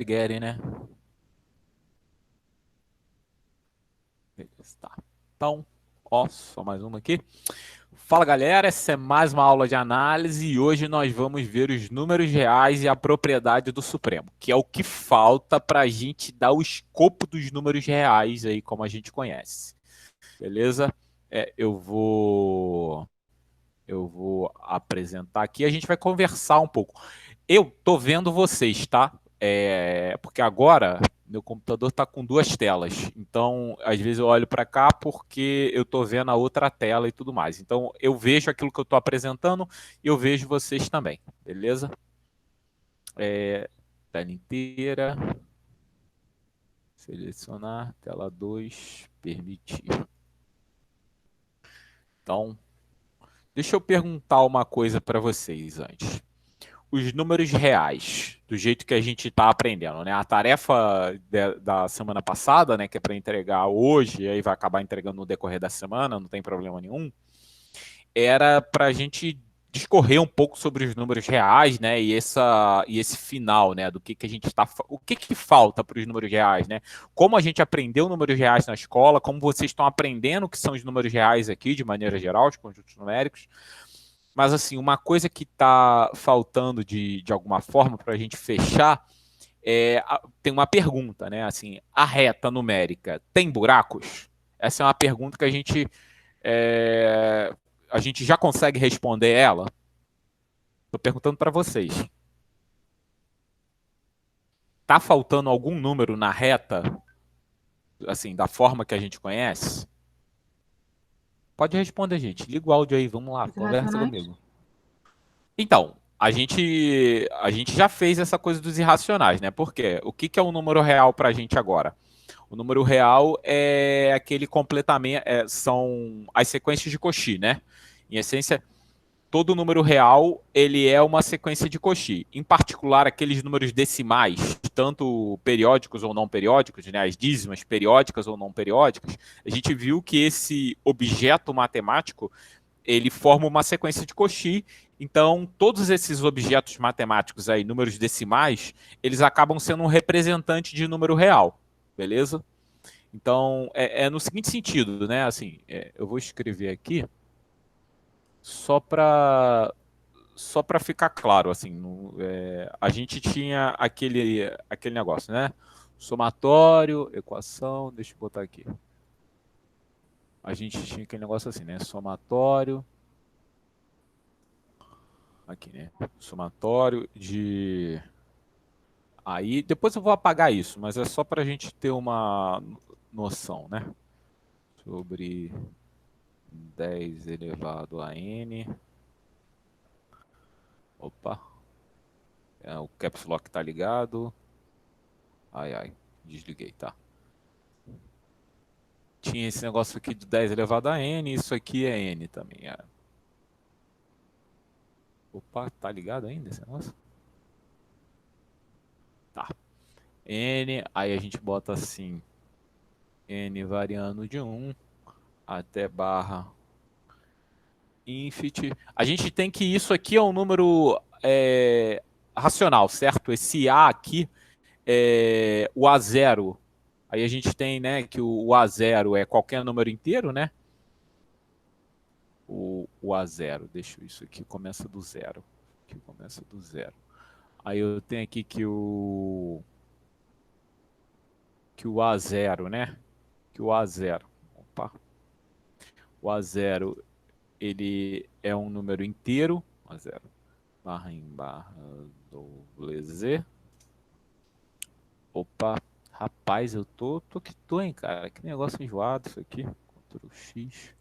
Spaghetti, né? Beleza, tá. Então, ó, só mais uma aqui. Fala galera, essa é mais uma aula de análise e hoje nós vamos ver os números reais e a propriedade do Supremo, que é o que falta para a gente dar o escopo dos números reais aí, como a gente conhece. Beleza? Eu vou apresentar aqui, a gente vai conversar um pouco. Eu tô vendo vocês, tá? Porque agora meu computador está com duas telas. Então, às vezes eu olho para cá porque eu tô vendo a outra tela e tudo mais. Então, eu vejo aquilo que eu tô apresentando e eu vejo vocês também, beleza? Tela inteira, selecionar, tela 2, permitir. Então, deixa eu perguntar uma coisa para vocês antes. Os números reais, do jeito que a gente está aprendendo, né? A tarefa da semana passada, né, que é para entregar hoje, e aí vai acabar entregando no decorrer da semana, não tem problema nenhum, era para a gente discorrer um pouco sobre os números reais, né, e esse final, né, do que a gente está, o que falta para os números reais, né? Como a gente aprendeu números reais na escola, como vocês estão aprendendo o que são os números reais aqui, de maneira geral, os conjuntos numéricos. Mas, assim, uma coisa que está faltando de alguma forma para a gente fechar tem uma pergunta, né? Assim, a reta numérica tem buracos? Essa é uma pergunta que a gente já consegue responder ela. Estou perguntando para vocês. Tá faltando algum número na reta, assim, da forma que a gente conhece? Pode responder, gente. Liga o áudio aí, vamos lá, Os conversa irracionais? comigo. Então, a gente já fez essa coisa dos irracionais, né? Porque o que é um número real para a gente agora? O número real é aquele completamento, são as sequências de Cauchy, né? Em essência, todo número real ele é uma sequência de Cauchy. Em particular, aqueles números decimais, tanto periódicos ou não periódicos, né? As dízimas periódicas ou não periódicas, a gente viu que esse objeto matemático ele forma uma sequência de Cauchy. Então, todos esses objetos matemáticos aí, números decimais, eles acabam sendo um representante de número real, beleza? Então, no seguinte sentido, né? Assim, eu vou escrever aqui só para ficar claro, assim, a gente tinha aquele negócio, né? Somatório, equação, deixa eu botar aqui. A gente tinha aquele negócio assim, né? Somatório, aqui, né? Somatório de. Aí, depois eu vou apagar isso, mas é só para a gente ter uma noção, né? Sobre 10 elevado a n. Opa, o caps lock tá ligado. Ai, ai, desliguei, tá. Tinha esse negócio aqui de 10 elevado a n, isso aqui é n também. Opa, tá ligado ainda esse negócio? Tá. N, aí a gente bota assim, n variando de 1 até barra infinity. A gente tem que isso aqui é um número racional, certo? Esse A aqui é o A0. Aí a gente tem, né, que o A0 é qualquer número inteiro, né? O A0, deixa isso aqui, começa do zero. Aqui começa do zero. Aí eu tenho aqui que o A0, né? Que o A0. Opa. O A0 ele é um número inteiro. A0 barra em barra doble Z. Opa. Rapaz, eu tô que tô, hein, cara. Que negócio enjoado isso aqui. Ctrl X.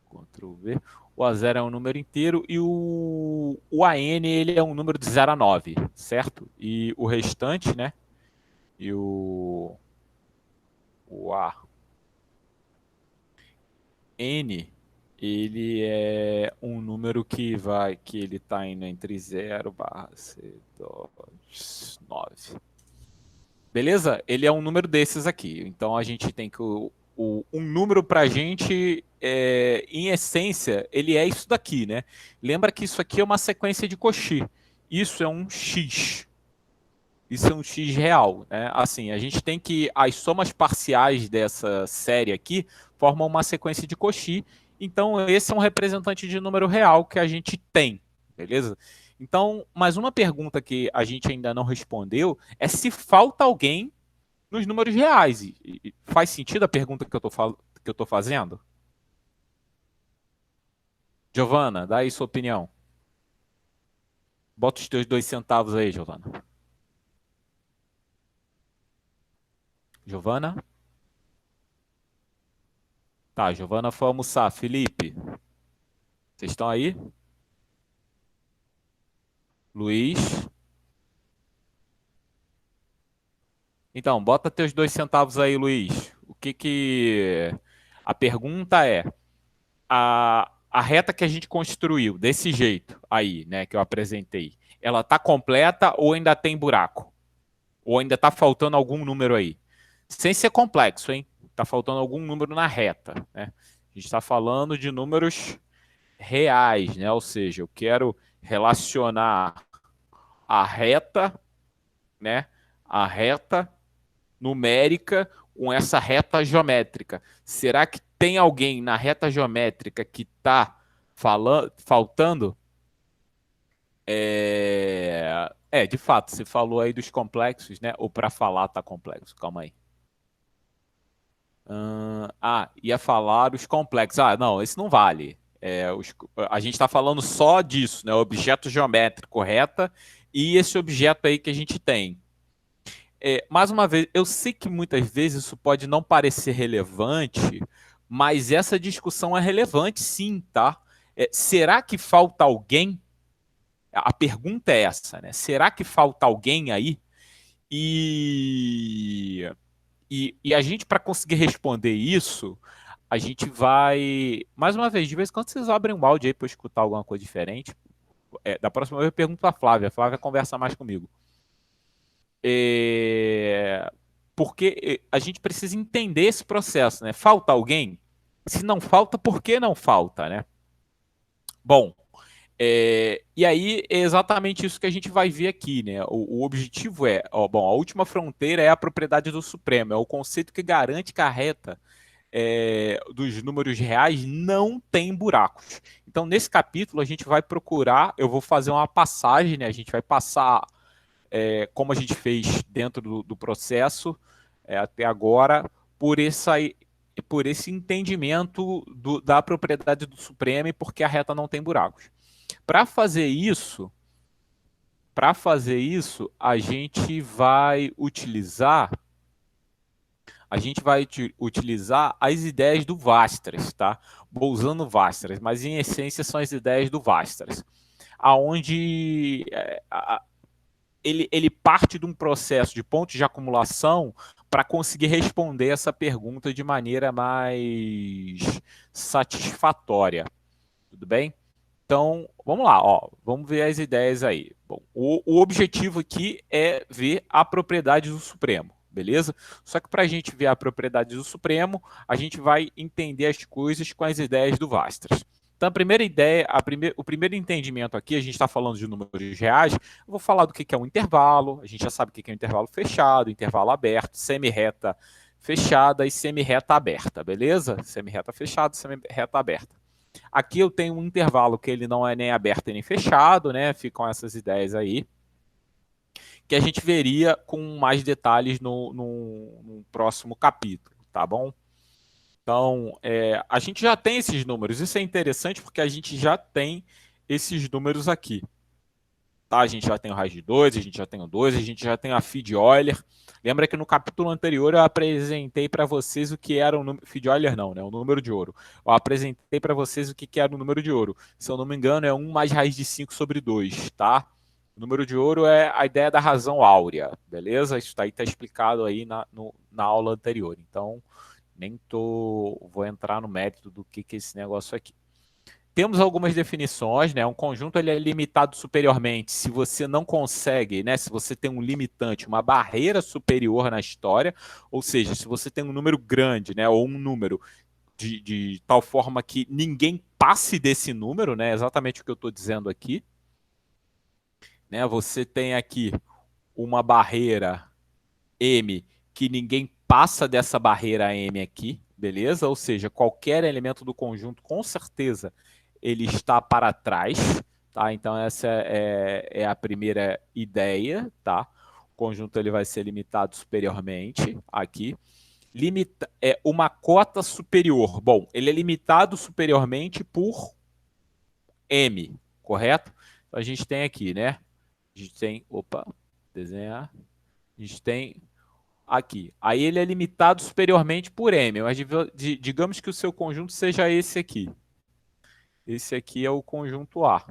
Ctrl V. O A0 é um número inteiro e o AN ele é um número de 0 a 9, certo? E o restante, né? E o AN ele é um número que ele está indo entre 0 barra C2, 9. Beleza? Ele é um número desses aqui. Então a gente tem que um número para a gente, em essência, ele é isso daqui, né? Lembra que isso aqui é uma sequência de Cauchy. Isso é um x. isso é um x real, né? Assim, a gente tem que as somas parciais dessa série aqui formam uma sequência de Cauchy. Então esse é um representante de número real que a gente tem, beleza? Então, mais uma pergunta que a gente ainda não respondeu é se falta alguém nos números reais. Faz sentido a pergunta que eu tô fazendo? Giovana, dá aí sua opinião. Bota os teus 2 centavos aí, Giovana. Giovana? Tá, Giovana foi almoçar. Felipe, vocês estão aí? Luiz? Então, bota teus 2 centavos aí, Luiz. O que que... A pergunta é, a reta que a gente construiu desse jeito aí, né, que eu apresentei, ela tá completa ou ainda tem buraco? Ou ainda tá faltando algum número aí? Sem ser complexo, hein? Tá faltando algum número na reta, né? A gente está falando de números reais, né? Ou seja, eu quero relacionar a reta, né? A reta numérica com essa reta geométrica. Será que tem alguém na reta geométrica que está faltando? De fato, você falou aí dos complexos, né? Ou para falar tá complexo, calma aí. Ia falar os complexos. Ah, não, esse não vale. A gente está falando só disso, né? Objeto geométrico reta e esse objeto aí que a gente tem. Mais uma vez, eu sei que muitas vezes isso pode não parecer relevante, mas essa discussão é relevante sim, tá? Será que falta alguém? A pergunta é essa, né? Será que falta alguém aí? E a gente, para conseguir responder isso, a gente vai. Mais uma vez, de vez em quando vocês abrem um áudio aí para eu escutar alguma coisa diferente. Da próxima vez eu pergunto para a Flávia. A Flávia conversa mais comigo. Porque a gente precisa entender esse processo, né? Falta alguém? Se não falta, por que não falta, né? Bom, e aí é exatamente isso que a gente vai ver aqui, né? O objetivo bom, a última fronteira é a propriedade do Supremo, é o conceito que garante que a reta dos números reais não tem buracos. Então, nesse capítulo, a gente vai procurar, eu vou fazer uma passagem, né? A gente vai passar como a gente fez dentro do processo até agora, por esse entendimento da propriedade do Supremo e porque a reta não tem buracos. Para fazer isso, a gente vai utilizar as ideias do Vastras, tá? Vou usando Vastras, mas em essência são as ideias do Vastras, aonde ele parte de um processo de pontos de acumulação para conseguir responder essa pergunta de maneira mais satisfatória. Tudo bem? Então, vamos lá, vamos ver as ideias aí. Bom, o objetivo aqui é ver a propriedade do Supremo, beleza? Só que para a gente ver a propriedade do Supremo, a gente vai entender as coisas com as ideias do Vastras. Então, a primeira ideia, o primeiro entendimento aqui, a gente está falando de números reais, eu vou falar do que é um intervalo, a gente já sabe o que é um intervalo fechado, intervalo aberto, semi-reta fechada e semi-reta aberta, beleza? Semi-reta fechada, semi-reta aberta. Aqui eu tenho um intervalo que ele não é nem aberto nem fechado, né? Ficam essas ideias aí, que a gente veria com mais detalhes no próximo capítulo, tá bom? Então, a gente já tem esses números. Isso é interessante porque a gente já tem esses números aqui. Tá? A gente já tem o raiz de 2, a gente já tem o 2, a gente já tem a phi de Euler. Lembra que no capítulo anterior eu apresentei para vocês o que era o número... Phi de Euler não, né? O número de ouro. Eu apresentei para vocês o que era o número de ouro. Se eu não me engano, é 1 mais raiz de 5 sobre 2, tá? O número de ouro é a ideia da razão áurea, beleza? Isso aí está explicado aí na aula anterior. Então, vou entrar no mérito do que é esse negócio aqui. Temos algumas definições, né? Um conjunto ele é limitado superiormente se você não consegue, né? Se você tem um limitante, uma barreira superior na história, ou seja, se você tem um número grande, né? Ou um número de tal forma que ninguém passe desse número, né? Exatamente o que eu estou dizendo aqui. Né? Você tem aqui uma barreira M que ninguém passa dessa barreira M aqui, beleza? Ou seja, qualquer elemento do conjunto, com certeza, ele está para trás, tá? Então essa é a primeira ideia, tá? O conjunto ele vai ser limitado superiormente aqui. Uma cota superior. Bom, ele é limitado superiormente por M, correto? Então a gente tem aqui, né? A gente tem, opa, desenhar. A gente tem aqui. Aí ele é limitado superiormente por M, mas digamos que o seu conjunto seja esse aqui. Esse aqui é o conjunto A.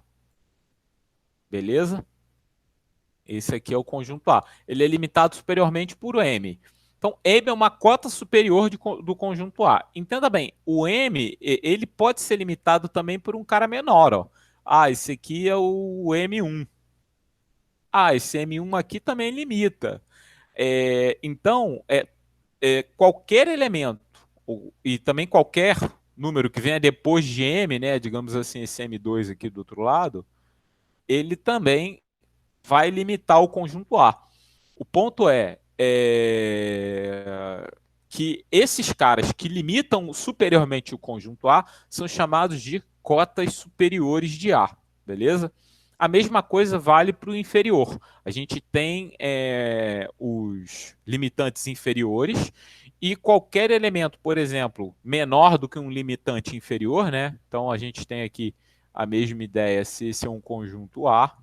Beleza? Esse aqui é o conjunto A. Ele é limitado superiormente por M. Então, M é uma cota superior do conjunto A. Entenda bem, o M ele pode ser limitado também por um cara menor. Ó. Ah, esse aqui é o M1. Ah, esse M1 aqui também limita. Então, qualquer elemento, e também qualquer número que venha depois de M, né, digamos assim, esse M2 aqui do outro lado, ele também vai limitar o conjunto A. O ponto que esses caras que limitam superiormente o conjunto A são chamados de cotas superiores de A, beleza? A mesma coisa vale para o inferior. A gente tem os limitantes inferiores e qualquer elemento, por exemplo, menor do que um limitante inferior, né? Então a gente tem aqui a mesma ideia se esse é um conjunto A,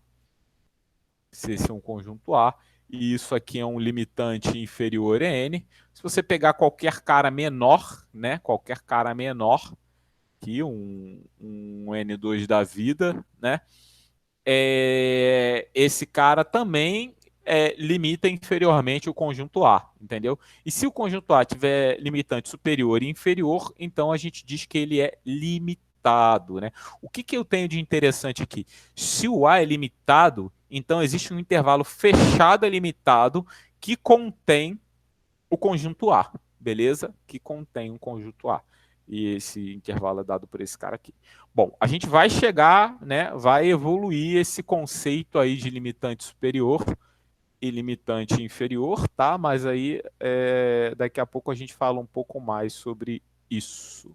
se esse é um conjunto A, e isso aqui é um limitante inferior a n. Se você pegar qualquer cara menor, né, qualquer cara menor, que um n2 da vida, né, esse cara também limita inferiormente o conjunto A, entendeu? E se o conjunto A tiver limitante superior e inferior, então a gente diz que ele é limitado, né? O que eu tenho de interessante aqui? Se o A é limitado, então existe um intervalo fechado e limitado que contém o conjunto A, beleza? Que contém um conjunto A. E esse intervalo é dado por esse cara aqui. Bom, a gente vai chegar, né, vai evoluir esse conceito aí de limitante superior e limitante inferior, tá? Mas aí daqui a pouco a gente fala um pouco mais sobre isso.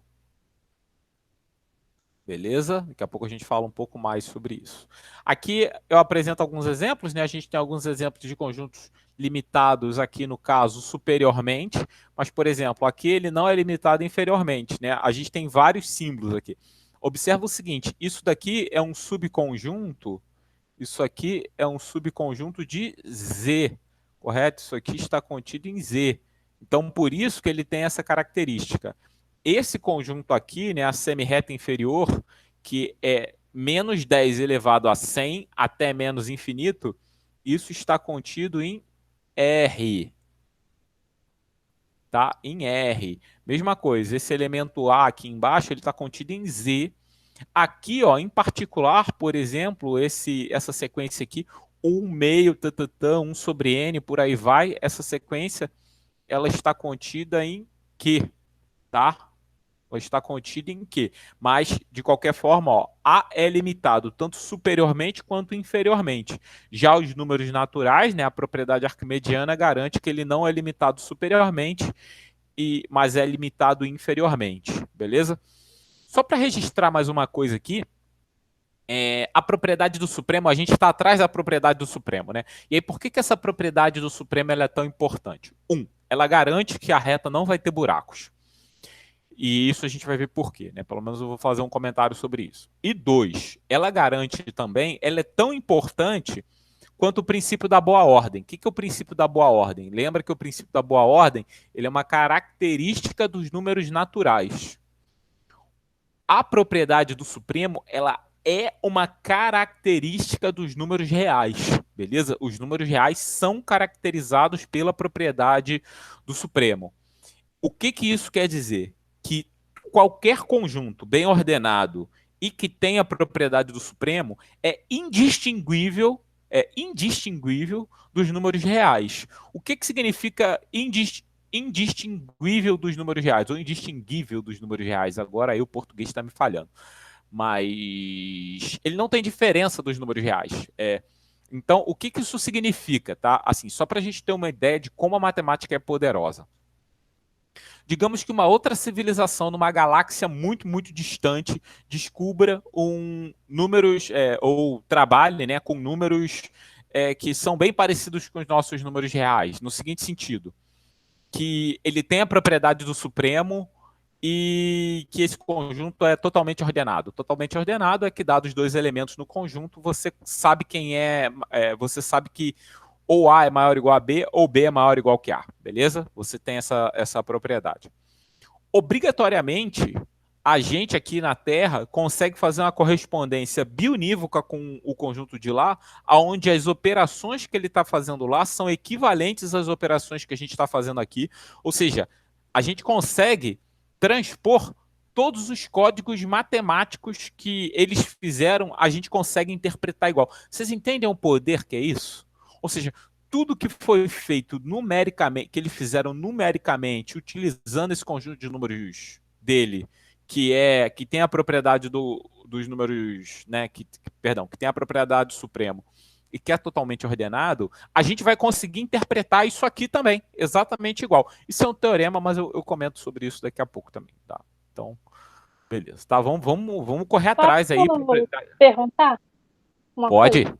Beleza? Daqui a pouco a gente fala um pouco mais sobre isso. Aqui eu apresento alguns exemplos, né? A gente tem alguns exemplos de conjuntos limitados aqui no caso superiormente, mas por exemplo, aqui ele não é limitado inferiormente, né? A gente tem vários símbolos aqui. Observa o seguinte, isso daqui é um subconjunto, isso aqui é um subconjunto de Z, correto? Isso aqui está contido em Z. Então, por isso que ele tem essa característica. Esse conjunto aqui, né, a semirreta inferior, que é menos 10 elevado a 100 até menos infinito, isso está contido em R. Tá? Em R. Mesma coisa, esse elemento A aqui embaixo, ele está contido em Z. Aqui, ó, em particular, por exemplo, essa sequência aqui, 1 meio, 1 sobre N, por aí vai, essa sequência, ela está contida em Q, tá? Ela está contida em Q. Mas, de qualquer forma, ó, A é limitado tanto superiormente quanto inferiormente. Já os números naturais, né, a propriedade arquimediana garante que ele não é limitado superiormente, mas é limitado inferiormente, beleza? Só para registrar mais uma coisa aqui, a propriedade do Supremo, a gente está atrás da propriedade do Supremo, né? E aí, por que essa propriedade do Supremo ela é tão importante? Ela garante que a reta não vai ter buracos. E isso a gente vai ver por quê, né? Pelo menos eu vou fazer um comentário sobre isso. E 2, ela garante também, ela é tão importante quanto o princípio da boa ordem. O que é o princípio da boa ordem? Lembra que o princípio da boa ordem ele é uma característica dos números naturais. A propriedade do Supremo, ela é uma característica dos números reais, beleza? Os números reais são caracterizados pela propriedade do Supremo. O que isso quer dizer? Que qualquer conjunto bem ordenado e que tenha a propriedade do Supremo é indistinguível dos números reais. O que significa indistinguível dos números reais, ou indistinguível dos números reais? Agora aí o português está me falhando. Mas ele não tem diferença dos números reais. Então, o que que isso significa, tá? Assim, só para a gente ter uma ideia de como a matemática é poderosa. Digamos que uma outra civilização numa galáxia muito, muito distante descubra números, ou trabalhe, né, com números que são bem parecidos com os nossos números reais, no seguinte sentido, que ele tem a propriedade do Supremo e que esse conjunto é totalmente ordenado. Totalmente ordenado é que, dados os dois elementos no conjunto, você sabe você sabe que ou A é maior ou igual a B, ou B é maior ou igual que A, beleza? Você tem essa propriedade. Obrigatoriamente, a gente aqui na Terra consegue fazer uma correspondência bionívoca com o conjunto de lá, onde as operações que ele está fazendo lá são equivalentes às operações que a gente está fazendo aqui. Ou seja, a gente consegue transpor todos os códigos matemáticos que eles fizeram, a gente consegue interpretar igual. Vocês entendem o poder que é isso? Ou seja, tudo que foi feito numericamente, que eles fizeram numericamente, utilizando esse conjunto de números dele, que tem a propriedade dos números, né, perdão, que tem a propriedade do supremo e que é totalmente ordenado, a gente vai conseguir interpretar isso aqui também, exatamente igual. Isso é um teorema, mas eu comento sobre isso daqui a pouco também, tá? Então, beleza. Tá, vamos correr atrás aí. Posso perguntar uma Pode, coisa?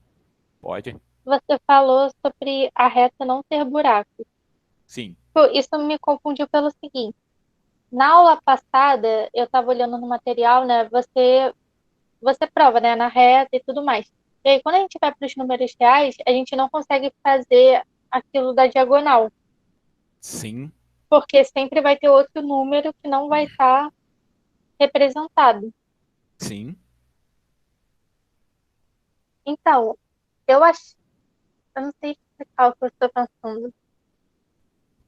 pode. Você falou sobre a reta não ter buraco. Sim, Pô, isso me confundiu pelo seguinte. Na aula passada, eu estava olhando no material, né? Você prova, né? Na reta e tudo mais. E aí, quando a gente vai para os números reais, a gente não consegue fazer aquilo da diagonal, sim, porque sempre vai ter outro número que não vai estar representado. sim. Então, eu não sei explicar o que eu estou pensando.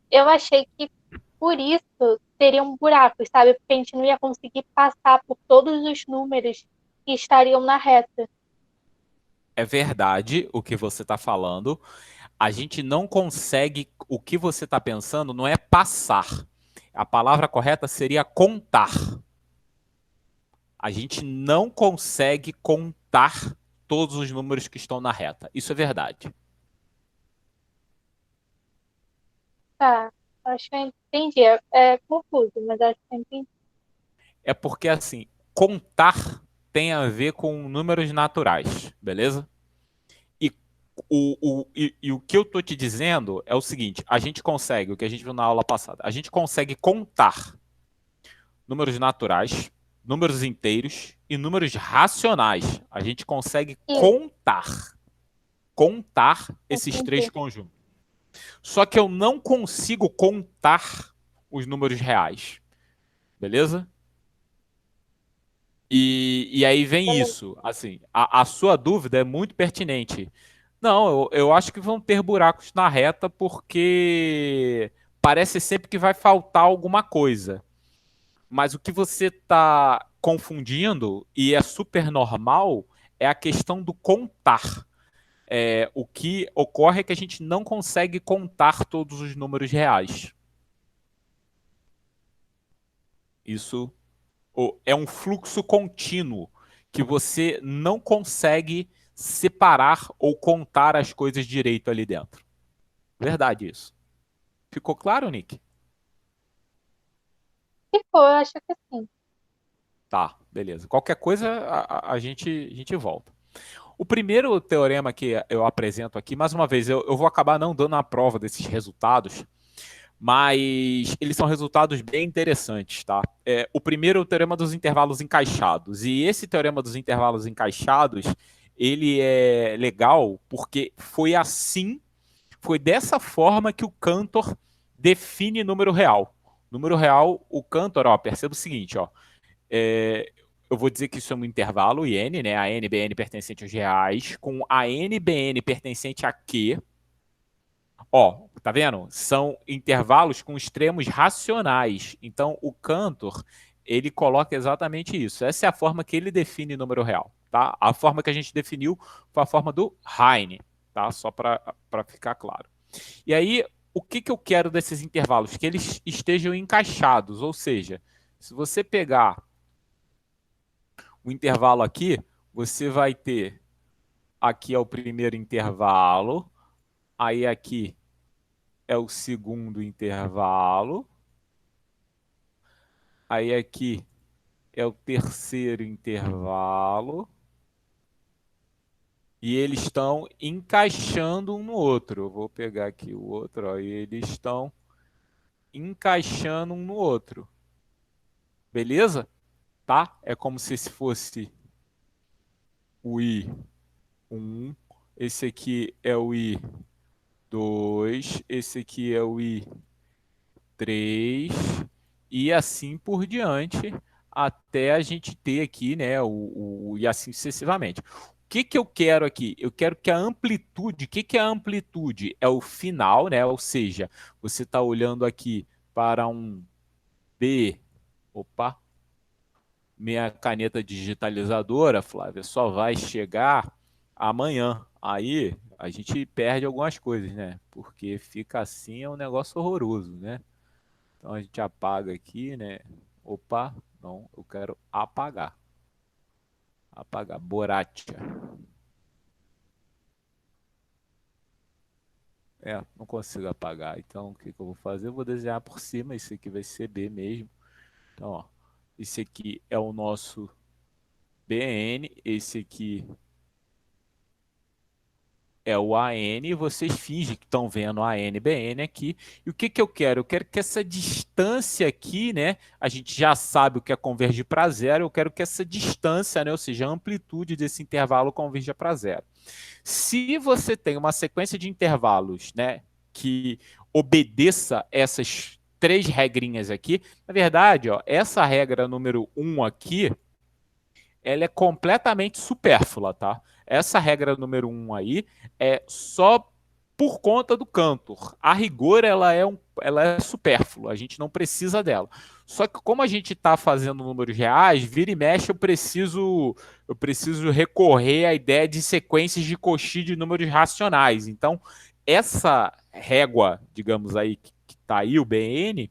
Eu achei que por isso teriam buracos, sabe? Porque a gente não ia conseguir passar por todos os números que estariam na reta. É verdade o que você está falando. A gente não consegue. O que você está pensando não é passar. A palavra correta seria contar. A gente não consegue contar todos os números que estão na reta. Isso é verdade. Tá, acho que eu entendi. É confuso, mas acho que eu entendi. É porque, assim, contar tem a ver com números naturais, beleza? E o que eu tô te dizendo é o seguinte: a gente consegue, o que a gente viu na aula passada, a gente consegue contar números naturais, números inteiros e números racionais. A gente consegue Isso, contar esses três entendi. conjuntos. Só que eu não consigo contar os números reais, beleza? E aí vem Beleza. isso, assim, a sua dúvida é muito pertinente. Não, eu acho que vão ter buracos na reta porque parece sempre que vai faltar alguma coisa. Mas o que você está confundindo, e é super normal, é a questão do contar. O que ocorre é que a gente não consegue contar todos os números reais. Isso é um fluxo contínuo que você não consegue separar ou contar as coisas direito ali dentro. Verdade isso. Ficou claro, Nick? Ficou, eu acho que sim. Tá, beleza. Qualquer coisa a gente volta. O primeiro teorema que eu apresento aqui, mais uma vez, eu vou acabar não dando a prova desses resultados, mas eles são resultados bem interessantes, tá? O primeiro é o teorema dos intervalos encaixados, e esse teorema dos intervalos encaixados, ele é legal porque foi dessa forma que o Cantor define número real. Número real, o Cantor, ó, perceba o seguinte, ó, é, eu vou dizer que isso é um intervalo IN, né? A NBN pertencente aos reais, com a NBN pertencente a Q. Ó, tá vendo? São intervalos com extremos racionais. Então, o Cantor, ele coloca exatamente isso. Essa é a forma que ele define número real, tá? A forma que a gente definiu foi a forma do Heine, tá? Só para ficar claro. E aí, o que, que eu quero desses intervalos? Que eles estejam encaixados, ou seja, se você pegar o intervalo aqui, você vai ter aqui é o primeiro intervalo, aí aqui é o segundo intervalo, aí aqui é o terceiro intervalo, e eles estão encaixando um no outro. Eu vou pegar aqui o outro, ó, e eles estão encaixando um no outro. Beleza? Tá? É como se esse fosse o I1, esse aqui é o I2, esse aqui é o I3, e assim por diante, até a gente ter aqui, né, e assim sucessivamente. O que que eu quero aqui? Eu quero que a amplitude, o que que é a amplitude? É o final, né? Ou seja, você está olhando aqui para um B, opa, minha caneta digitalizadora, Flávia, só vai chegar amanhã. Aí a gente perde algumas coisas, né? Porque fica assim é um negócio horroroso, né? Então a gente apaga aqui, né? Opa, não, eu quero apagar. Apagar, Boratia. É, não consigo apagar. Então o que que eu vou fazer? Eu vou desenhar por cima. Esse aqui vai ser B mesmo. Então, ó, esse aqui é o nosso BN. Esse aqui é o AN, e vocês fingem que estão vendo a ANBN aqui. E o que que eu quero? Eu quero que essa distância aqui, né? A gente já sabe o que é convergir para zero. Eu quero que essa distância, né? Ou seja, a amplitude desse intervalo converja para zero. Se você tem uma sequência de intervalos, né? Que obedeça essas três regrinhas aqui. Na verdade, ó, essa regra número 1 aqui, ela é completamente supérflua, tá? Essa regra número 1 aí é só por conta do Cantor. A rigor, ela é supérflua, a gente não precisa dela. Só que como a gente está fazendo números reais, vira e mexe, eu preciso recorrer à ideia de sequências de Cauchy de números racionais. Então, essa régua, digamos aí, que está aí, o BN,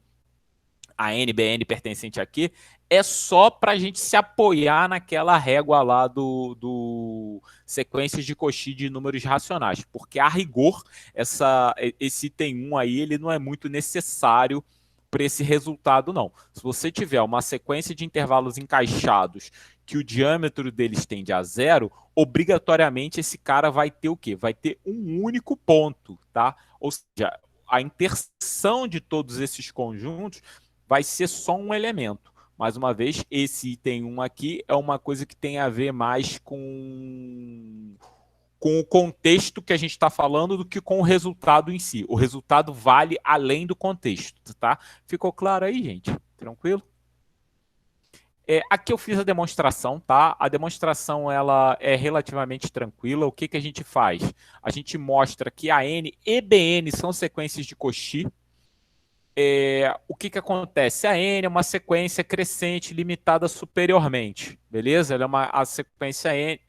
a NBN pertencente aqui, é só para a gente se apoiar naquela régua lá do sequências de Cauchy de números racionais, porque a rigor, esse item 1 aí, ele não é muito necessário para esse resultado, não. Se você tiver uma sequência de intervalos encaixados que o diâmetro deles tende a zero, obrigatoriamente esse cara vai ter o quê? Vai ter um único ponto, tá? Ou seja, a interseção de todos esses conjuntos vai ser só um elemento. Mais uma vez, esse item 1 aqui é uma coisa que tem a ver mais com o contexto que a gente está falando do que com o resultado em si. O resultado vale além do contexto, tá? Ficou claro aí, gente? Tranquilo? Aqui eu fiz a demonstração, tá? A demonstração ela é relativamente tranquila. O que, que a gente faz? A gente mostra que a N e BN são sequências de Cauchy. O que, que acontece? A N é uma sequência crescente limitada superiormente, beleza? Ela é a sequência N,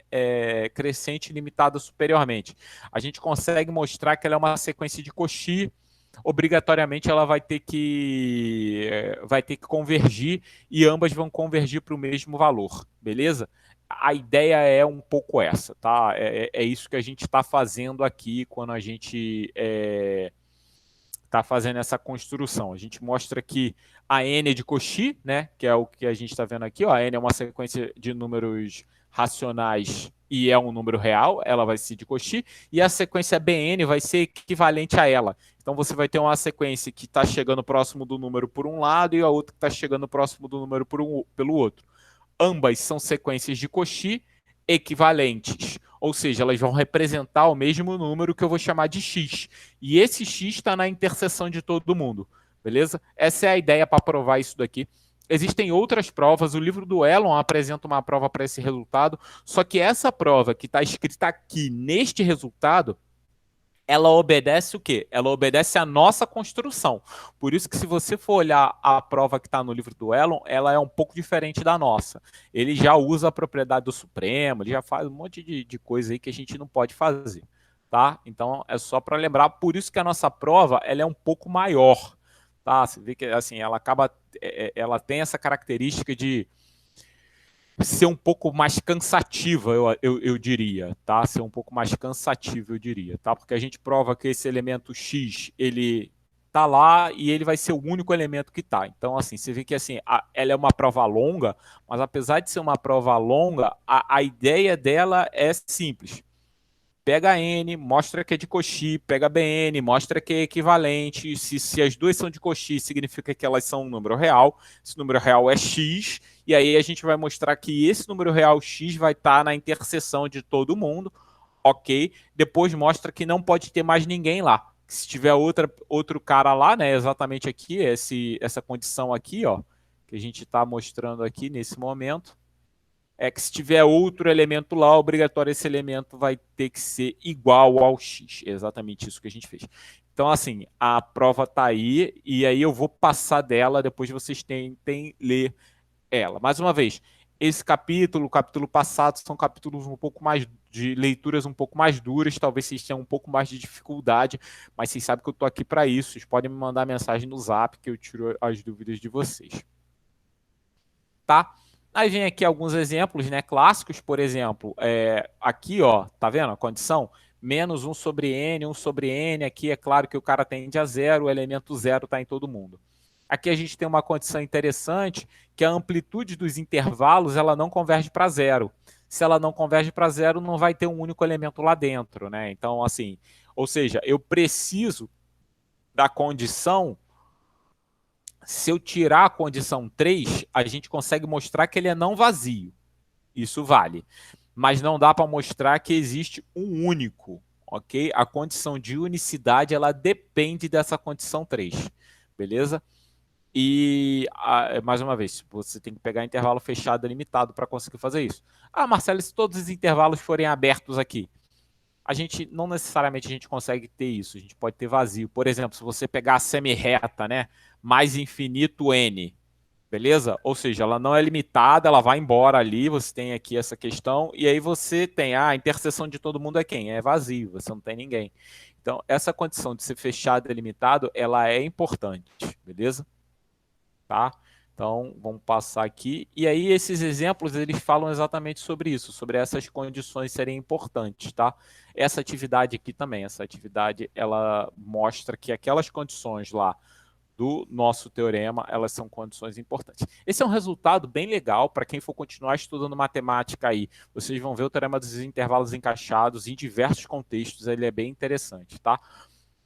crescente limitada superiormente. A gente consegue mostrar que ela é uma sequência de Cauchy, obrigatoriamente ela vai ter que convergir e ambas vão convergir para o mesmo valor, beleza? A ideia é um pouco essa, tá? É isso que a gente está fazendo aqui quando a gente está fazendo essa construção. A gente mostra que a N é de Cauchy, né, que é o que a gente está vendo aqui. Ó, a N é uma sequência de números racionais e é um número real, ela vai ser de Cauchy, e a sequência BN vai ser equivalente a ela. Então você vai ter uma sequência que está chegando próximo do número por um lado e a outra que está chegando próximo do número pelo outro. Ambas são sequências de Cauchy equivalentes, ou seja, elas vão representar o mesmo número que eu vou chamar de x. E esse x está na interseção de todo mundo, beleza? Essa é a ideia para provar isso daqui. Existem outras provas, o livro do Elon apresenta uma prova para esse resultado, só que essa prova que está escrita aqui neste resultado, ela obedece o quê? Ela obedece à nossa construção. Por isso que se você for olhar a prova que está no livro do Elon, ela é um pouco diferente da nossa. Ele já usa a propriedade do Supremo, ele já faz um monte de coisa aí que a gente não pode fazer. Tá? Então é só para lembrar, por isso que a nossa prova ela é um pouco maior. Tá? Você vê que assim, ela acaba. Ela tem essa característica de ser um pouco mais cansativa, eu diria, tá? Ser um pouco mais cansativo, eu diria, tá? Porque a gente prova que esse elemento X, ele tá lá e ele vai ser o único elemento que tá. Então, assim, você vê que assim, ela é uma prova longa, mas apesar de ser uma prova longa, a ideia dela é simples. Pega N, mostra que é de Cauchy, pega Bn, mostra que é equivalente. Se as duas são de Cauchy, significa que elas são um número real. Esse número real é x, e aí a gente vai mostrar que esse número real x vai estar na interseção de todo mundo, ok? Depois mostra que não pode ter mais ninguém lá. Se tiver outro cara lá, né, exatamente aqui, essa condição aqui, ó, que a gente está mostrando aqui nesse momento, é que se tiver outro elemento lá, obrigatório esse elemento vai ter que ser igual ao x. É exatamente isso que a gente fez. Então, assim, a prova está aí, e aí eu vou passar dela, depois vocês tentem ler ela. Mais uma vez, esse capítulo, o capítulo passado, são capítulos um pouco mais de leituras um pouco mais duras, talvez vocês tenham um pouco mais de dificuldade, mas vocês sabem que eu estou aqui para isso. Vocês podem me mandar mensagem no zap que eu tiro as dúvidas de vocês. Tá? Aí vem aqui alguns exemplos, né, clássicos, por exemplo, aqui, ó, tá vendo a condição? Menos 1 sobre n, 1 sobre n, aqui é claro que o cara tende a zero, o elemento zero está em todo mundo. Aqui a gente tem uma condição interessante, que a amplitude dos intervalos ela não converge para zero. Se ela não converge para zero, não vai ter um único elemento lá dentro, né? Então, assim, ou seja, eu preciso da condição. Se eu tirar a condição 3, a gente consegue mostrar que ele é não vazio. Isso vale. Mas não dá para mostrar que existe um único, ok? A condição de unicidade, ela depende dessa condição 3, beleza? E, mais uma vez, você tem que pegar intervalo fechado e limitado para conseguir fazer isso. Ah, Marcelo, se todos os intervalos forem abertos aqui, a gente não necessariamente a gente consegue ter isso, a gente pode ter vazio. Por exemplo, se você pegar a semi-reta, né, mais infinito n, beleza? Ou seja, ela não é limitada, ela vai embora ali, você tem aqui essa questão, e aí você tem a interseção de todo mundo é quem? É vazio, você não tem ninguém. Então, essa condição de ser fechado e limitado, ela é importante, beleza? Tá? Então, vamos passar aqui. E aí, esses exemplos, eles falam exatamente sobre isso, sobre essas condições serem importantes, tá? Essa atividade aqui também, essa atividade, ela mostra que aquelas condições lá do nosso teorema, elas são condições importantes. Esse é um resultado bem legal para quem for continuar estudando matemática aí. Vocês vão ver o teorema dos intervalos encaixados em diversos contextos, ele é bem interessante, tá?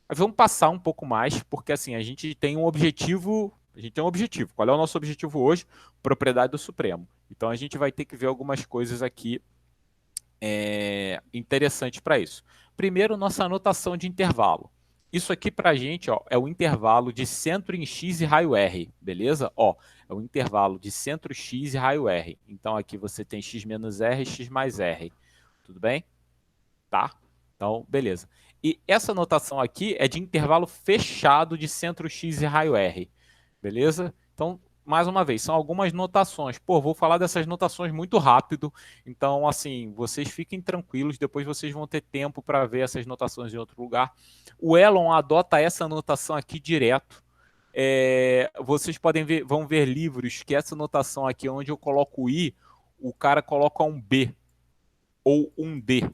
Mas vamos passar um pouco mais, porque assim, a gente tem um objetivo. A gente tem um objetivo. Qual é o nosso objetivo hoje? Propriedade do Supremo. Então a gente vai ter que ver algumas coisas aqui interessantes para isso. Primeiro, nossa anotação de intervalo. Isso aqui para a gente ó, é o intervalo de centro em x e raio r, beleza? Ó, é o intervalo de centro x e raio r. Então aqui você tem x menos r e x mais r. Tudo bem? Tá? Então, beleza. E essa notação aqui é de intervalo fechado de centro x e raio r. Beleza? Então, mais uma vez, são algumas notações. Pô, vou falar dessas notações muito rápido. Então, assim, vocês fiquem tranquilos. Depois vocês vão ter tempo para ver essas notações em outro lugar. O Elon adota essa notação aqui direto. Vocês vão ver livros que essa notação aqui, onde eu coloco o I, o cara coloca um B ou um D,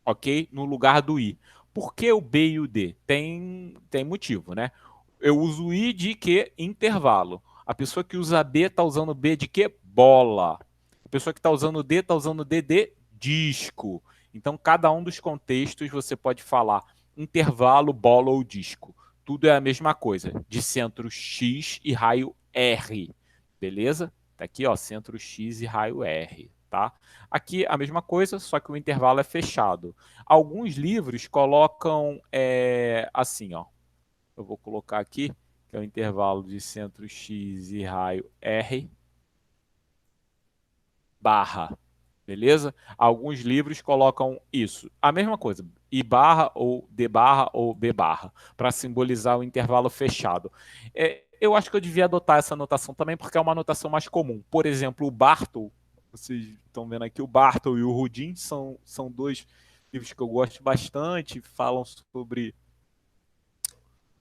ok? No lugar do I. Por que o B e o D? Tem motivo, né? Eu uso I de que? Intervalo. A pessoa que usa B está usando B de que? Bola. A pessoa que está usando D está usando D de disco. Então, cada um dos contextos você pode falar intervalo, bola ou disco. Tudo é a mesma coisa, de centro X e raio R. Beleza? Tá aqui, ó, centro X e raio R, tá? Aqui a mesma coisa, só que o intervalo é fechado. Alguns livros colocam assim, ó. Eu vou colocar aqui, que é o intervalo de centro X e raio R barra, beleza? Alguns livros colocam isso. A mesma coisa, I barra ou D barra ou B barra, para simbolizar o intervalo fechado. Eu acho que eu devia adotar essa notação também, porque é uma notação mais comum. Por exemplo, o Bartle, vocês estão vendo aqui, o Bartle e o Rudin são dois livros que eu gosto bastante, falam sobre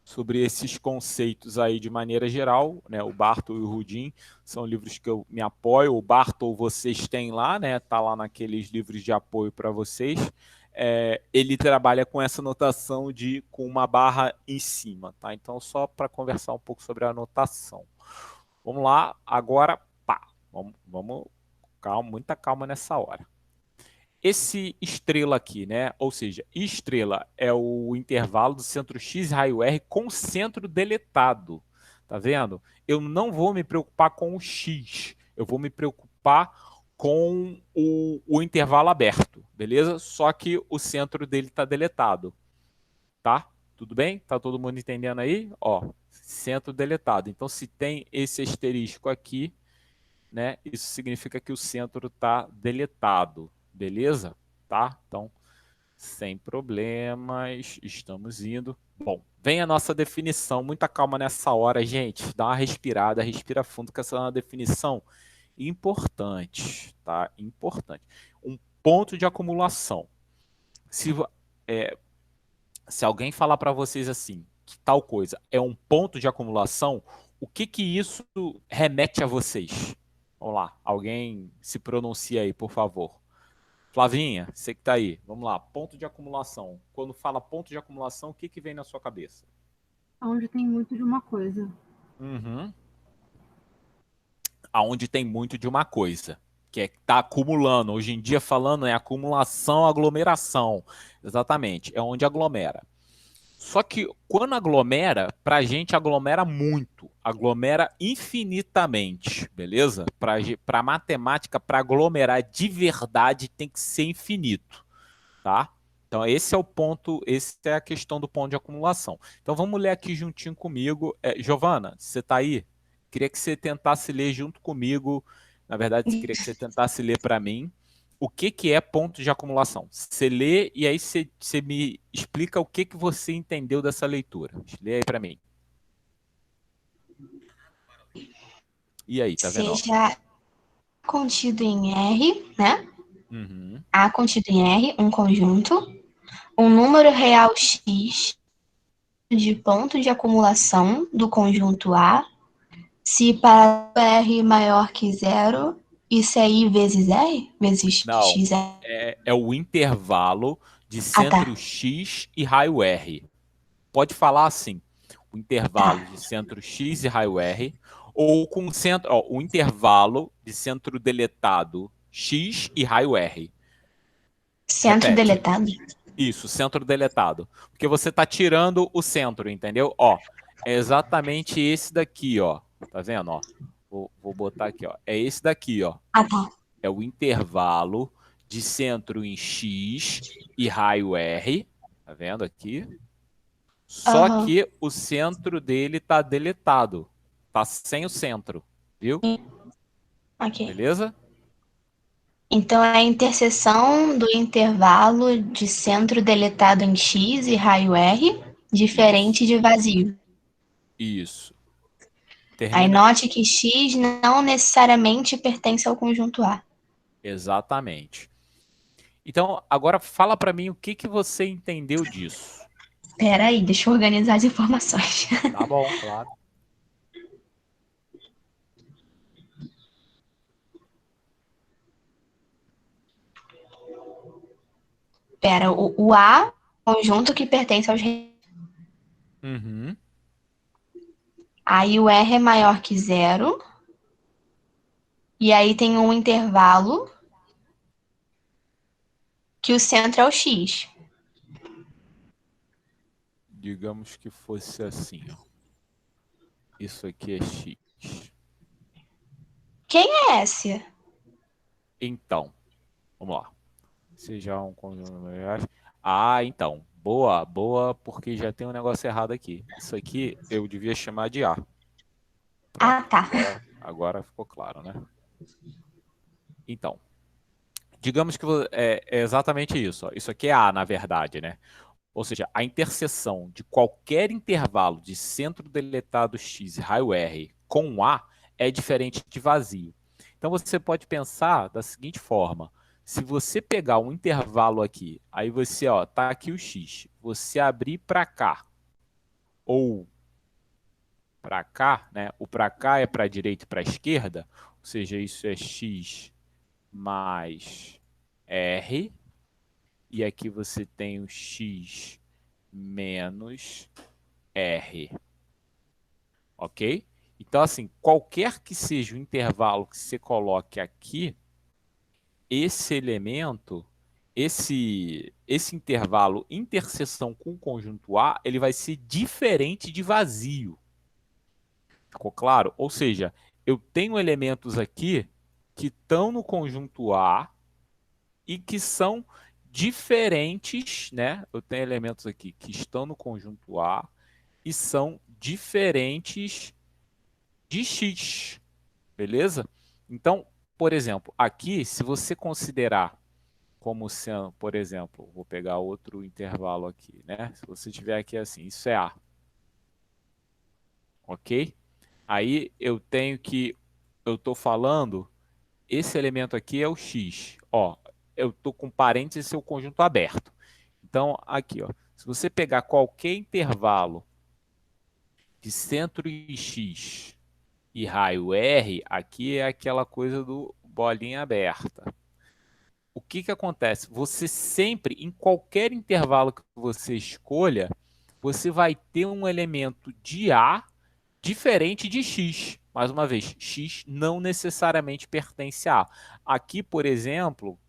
sobre esses conceitos aí de maneira geral, né? O Bartol e o Rudin são livros que eu me apoio. O Bartol vocês têm lá, né? Tá lá naqueles livros de apoio para vocês. Ele trabalha com essa notação com uma barra em cima, tá? Então, só para conversar um pouco sobre a notação. Vamos lá, agora, pá, vamos calma, muita calma nessa hora. Esse estrela aqui, né? Ou seja, estrela é o intervalo do centro X e raio R com centro deletado. Tá vendo? Eu não vou me preocupar com o X. Eu vou me preocupar com o intervalo aberto, beleza? Só que o centro dele está deletado, tá? Tudo bem? Tá todo mundo entendendo aí? Ó, centro deletado. Então, se tem esse asterisco aqui, né? Isso significa que o centro está deletado, beleza? Tá? Então, sem problemas, estamos indo. Bom, vem a nossa definição. Muita calma nessa hora, gente. Dá uma respirada, respira fundo, que essa é uma definição importante, tá? Importante. Um ponto de acumulação. É, se alguém falar para vocês assim, que tal coisa é um ponto de acumulação, o que que isso remete a vocês? Vamos lá, alguém se pronuncia aí, por favor. Flavinha, você que está aí, vamos lá, ponto de acumulação. Quando fala ponto de acumulação, o que que vem na sua cabeça? Onde tem muito de uma coisa. Uhum. Aonde tem muito de uma coisa, que é que está acumulando. Hoje em dia falando é acumulação, aglomeração. Exatamente, é onde aglomera. Só que quando aglomera, para a gente aglomera muito, aglomera infinitamente, beleza? Para matemática, para aglomerar de verdade tem que ser infinito, tá? Então esse é o ponto, essa é a questão do ponto de acumulação. Então vamos ler aqui juntinho comigo. Giovana, você está aí? Queria que você tentasse ler junto comigo. Na verdade, queria que você tentasse ler para mim o que que é ponto de acumulação. Você lê e aí você me explica o que que você entendeu dessa leitura. Lê aí para mim. E aí, tá vendo? Seja contido em R, né? Uhum. A contido em R, um conjunto, um número real X de ponto de acumulação do conjunto A, se para R maior que zero, isso é I vezes R? Vezes Não, X é o intervalo de Ah, tá. centro X e raio R. Pode falar assim, o intervalo Tá. de centro X e raio R, ou com centro, ó, o intervalo de centro deletado X e raio R. Centro Repete. deletado? Isso, centro deletado. Porque você está tirando o centro, entendeu? Ó, é exatamente esse daqui, ó. Tá vendo, ó? Vou botar aqui, ó. É esse daqui, ó. Ah, tá. É o intervalo de centro em X e raio R. Tá vendo aqui? Só Aham. que o centro dele tá deletado. Tá sem o centro, viu? Ok. Beleza? Então é a interseção do intervalo de centro deletado em X e raio R, diferente Isso. de vazio. Isso. Aí Termina. note que X não necessariamente pertence ao conjunto A. Exatamente. Então, agora fala para mim o que que você entendeu disso. Espera aí, deixa eu organizar as informações. Tá bom, claro. Espera, o A, conjunto que pertence aos... Uhum. Aí o R é maior que zero. E aí tem um intervalo que o centro é o X. Digamos que fosse assim, ó. Isso aqui é X. Quem é S? Então, vamos lá. Seja um conjunto. Ah, então. Boa, boa, porque já tem um negócio errado aqui. Isso aqui eu devia chamar de A. Pronto. Ah, tá. Agora ficou claro, né? Então, digamos que é exatamente isso. Ó. Isso aqui é A, na verdade, né? Ou seja, a interseção de qualquer intervalo de centro deletado X e raio R com A é diferente de vazio. Então você pode pensar da seguinte forma: se você pegar um intervalo aqui, aí você, ó, tá aqui o X, você abrir para cá, ou para cá, né? O para cá é para a direita e para a esquerda, ou seja, isso é x mais r, e aqui você tem o x menos r, ok? Então, assim, qualquer que seja o intervalo que você coloque aqui, esse elemento, esse intervalo interseção com o conjunto A, ele vai ser diferente de vazio. Ficou claro? Ou seja, eu tenho elementos aqui que estão no conjunto A e que são diferentes, né? Eu tenho elementos aqui que estão no conjunto A e são diferentes de X, beleza? Então, por exemplo, aqui, se você considerar como sendo, por exemplo, vou pegar outro intervalo aqui, né? Se você tiver aqui assim, isso é A, ok? Aí eu tenho que, eu estou falando, esse elemento aqui é o X. Ó, eu estou com parênteses seu conjunto aberto. Então, aqui, ó, se você pegar qualquer intervalo de centro em X e raio R, aqui é aquela coisa do bolinha aberta. O que que acontece? Você sempre, em qualquer intervalo que você escolha, você vai ter um elemento de A diferente de X. Mais uma vez, X não necessariamente pertence a A. Aqui, por exemplo,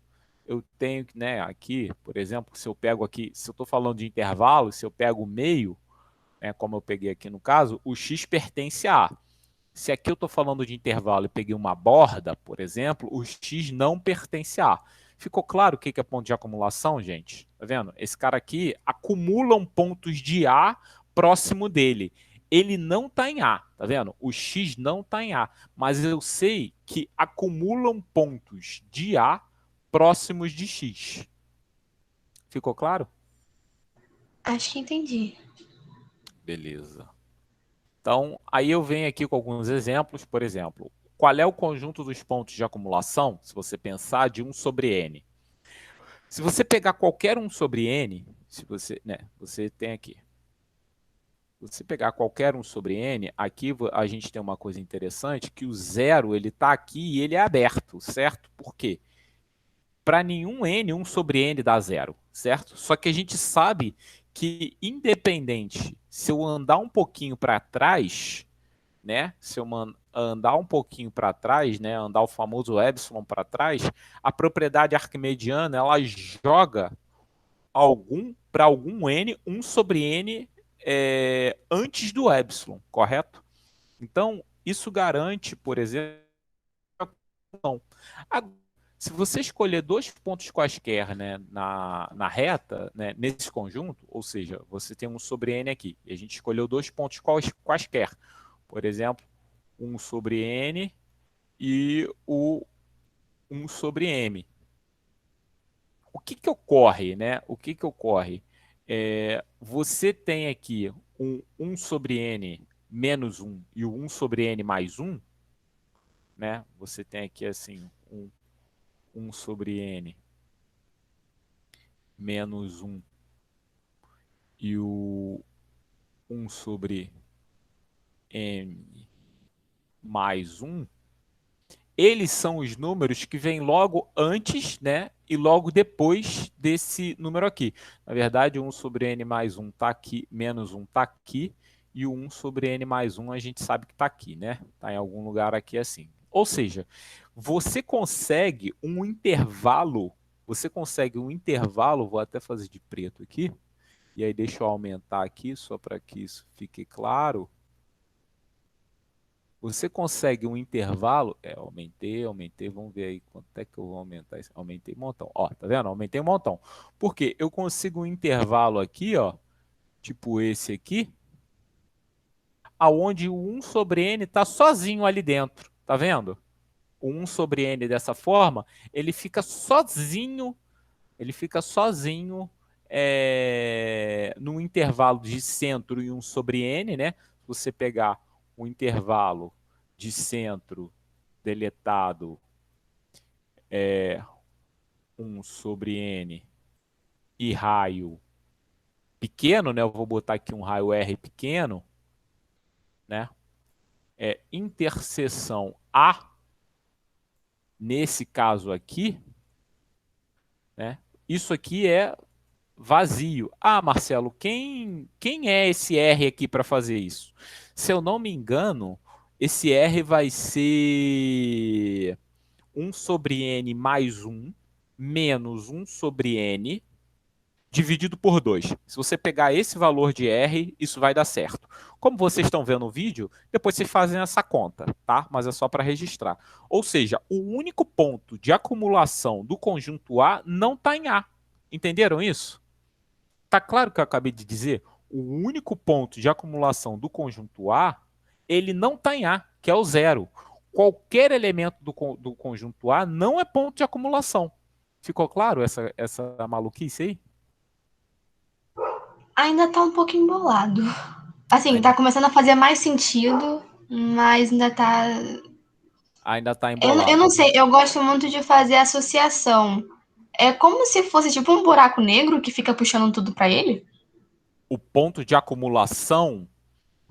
eu tenho que, né, aqui, por exemplo, se eu pego aqui, se eu estou falando de intervalo, se eu pego o meio, né, como eu peguei aqui no caso, o X pertence a A. Se aqui eu estou falando de intervalo e peguei uma borda, por exemplo, o X não pertence a A. Ficou claro o que é ponto de acumulação, gente? Tá vendo? Esse cara aqui acumulam pontos de A próximo dele. Ele não está em A, tá vendo? O X não está em A, mas eu sei que acumulam pontos de A próximos de X. Ficou claro? Acho que entendi. Beleza. Então, aí eu venho aqui com alguns exemplos. Por exemplo, qual é o conjunto dos pontos de acumulação, se você pensar, de 1 sobre n? Se você pegar qualquer 1 sobre n, se você, né, você tem aqui. Se você pegar qualquer 1 sobre n, aqui a gente tem uma coisa interessante, que o zero ele está aqui e ele é aberto, certo? Por quê? Para nenhum n, 1 sobre n dá zero, certo? Só que a gente sabe que, independente, se eu andar um pouquinho para trás, né? Se eu andar um pouquinho para trás, né? Andar o famoso epsilon para trás, a propriedade arquimediana ela joga para algum n, 1 sobre n antes do epsilon, correto? Então, isso garante, por exemplo, se você escolher dois pontos quaisquer, né, na reta, né, nesse conjunto, ou seja, você tem 1 sobre n aqui, e a gente escolheu dois pontos quaisquer, por exemplo, 1 sobre n e o 1 sobre m. O que que ocorre, né? O que que ocorre? Você tem aqui um 1 sobre n menos 1 e o 1 sobre n mais 1, né? Você tem aqui assim, 1 sobre n menos 1 e o 1 sobre m mais 1, eles são os números que vêm logo antes, né, e logo depois desse número aqui. Na verdade, 1 sobre n mais 1 está aqui, menos 1 está aqui, e o 1 sobre n mais 1 a gente sabe que está aqui, né? Está em algum lugar aqui assim. Ou seja, você consegue um intervalo, vou até fazer de preto aqui, e aí deixa eu aumentar aqui, só para que isso fique claro. Você consegue um intervalo, aumentei, vamos ver aí quanto é que eu vou aumentar isso. Aumentei um montão, ó, tá vendo? Aumentei um montão. Por quê? Eu consigo um intervalo aqui, ó, tipo esse aqui, aonde o 1 sobre n está sozinho ali dentro, tá vendo? O 1 sobre n dessa forma, ele fica sozinho no intervalo de centro e 1 sobre n, né? Se você pegar o intervalo de centro deletado 1 sobre n e raio pequeno, né? Eu vou botar aqui um raio R pequeno, né? Interseção A, nesse caso aqui, né? Isso aqui é vazio. Ah, Marcelo, quem é esse R aqui para fazer isso? Se eu não me engano, esse R vai ser 1 sobre N mais 1 menos 1 sobre N dividido por 2. Se você pegar esse valor de R, isso vai dar certo. Como vocês estão vendo no vídeo, depois vocês fazem essa conta, tá? Mas é só para registrar. Ou seja, o único ponto de acumulação do conjunto A não está em A. Entenderam isso? Tá claro o que eu acabei de dizer? O único ponto de acumulação do conjunto A, ele não está em A, que é o zero. Qualquer elemento do conjunto A não é ponto de acumulação. Ficou claro essa maluquice aí? Ainda tá um pouco embolado. Assim, Ainda, tá começando a fazer mais sentido, mas ainda tá. ainda tá Eu não embolado, né? sei, eu gosto muito de fazer associação. É como se fosse tipo um buraco negro que fica puxando tudo pra ele? O ponto de acumulação,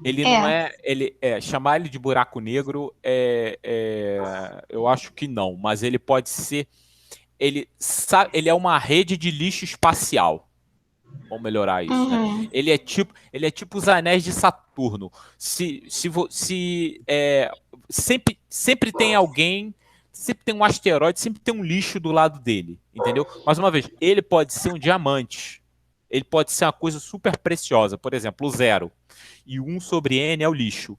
ele não É. é, chamar ele de buraco negro eu acho que não, mas ele pode ser, ele é uma rede de lixo espacial. Vamos melhorar isso, né? Uhum. Ele é tipo os anéis de Saturno. Sempre tem alguém, sempre tem um asteroide, sempre tem um lixo do lado dele, entendeu? Mais uma vez, ele pode ser um diamante. Ele pode ser uma coisa super preciosa, por exemplo, o zero. E 1 sobre N é o lixo.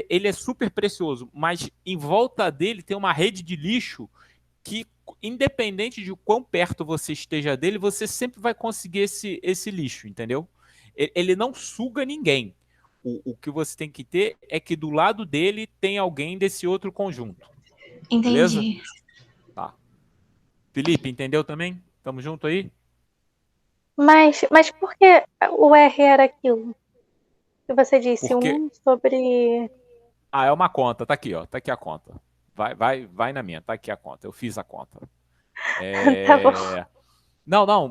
Ele é super precioso, mas em volta dele tem uma rede de lixo que, independente de quão perto você esteja dele, você sempre vai conseguir esse lixo, entendeu? Ele não suga ninguém. O que você tem que ter é que do lado dele tem alguém desse outro conjunto. Beleza? Entendi. Tá. Felipe, entendeu também? Tamo junto aí? Mas por que o R era aquilo que você disse? Porque. 1 sobre. Ah, é uma conta. Tá aqui, ó. Tá aqui a conta. Vai na minha. Tá aqui a conta. Eu fiz a conta. Tá bom.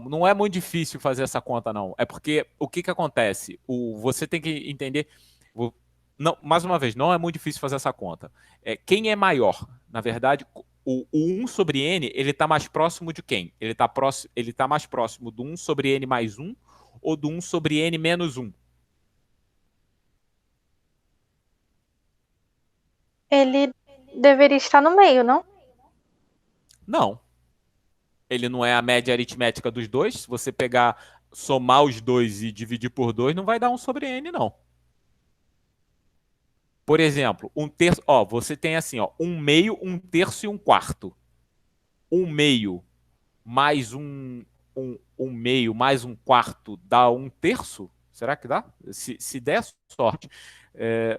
Não é muito difícil fazer essa conta, não. É porque o que acontece? Você tem que entender. Não, mais uma vez, não é muito difícil fazer essa conta. Quem é maior? Na verdade, o 1 sobre N, ele está mais próximo de quem? Ele tá mais próximo do 1 sobre N mais 1 ou do 1 sobre N menos 1? Ele deveria estar no meio, não? Não. Ele não é a média aritmética dos dois. Se você somar os dois e dividir por 2, não vai dar 1 sobre N, não. Por exemplo, um terço. Ó, você tem assim, ó, 1/2, 1/3 e 1/4. 1/2 mais um meio mais 1/4 dá 1/3? Será que dá? Se der, sorte.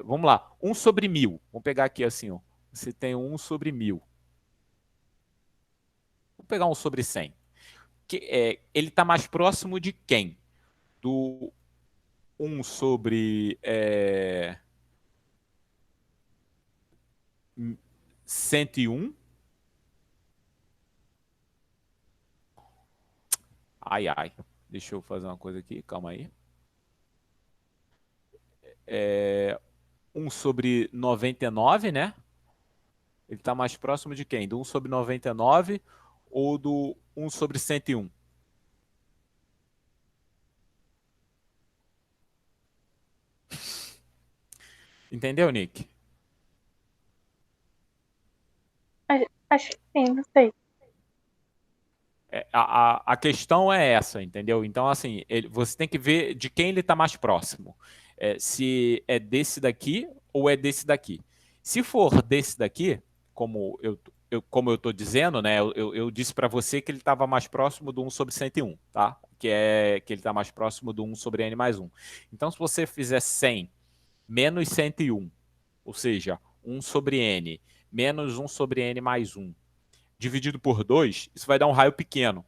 Vamos lá. 1 sobre 1000. Vamos pegar aqui assim, ó. Você tem 1 sobre 1000. Vamos pegar 1 sobre 100. Ele está mais próximo de quem? Do 1 sobre 101. Ai, ai. Deixa eu fazer uma coisa aqui, calma aí. 1 sobre 99, né? Ele está mais próximo de quem? Do 1 sobre 99 ou do 1 sobre 101? Entendeu, Nick? Acho que sim, não sei. A questão é essa, entendeu? Então, assim, você tem que ver de quem ele está mais próximo. Se é desse daqui ou é desse daqui. Se for desse daqui, como eu estou dizendo, né? Eu disse para você que ele estava mais próximo do 1 sobre 101, tá? Que ele está mais próximo do 1 sobre N mais 1. Então, se você fizer 100 menos 101, ou seja, 1 sobre N menos 1 sobre N mais 1, dividido por 2, isso vai dar um raio pequeno.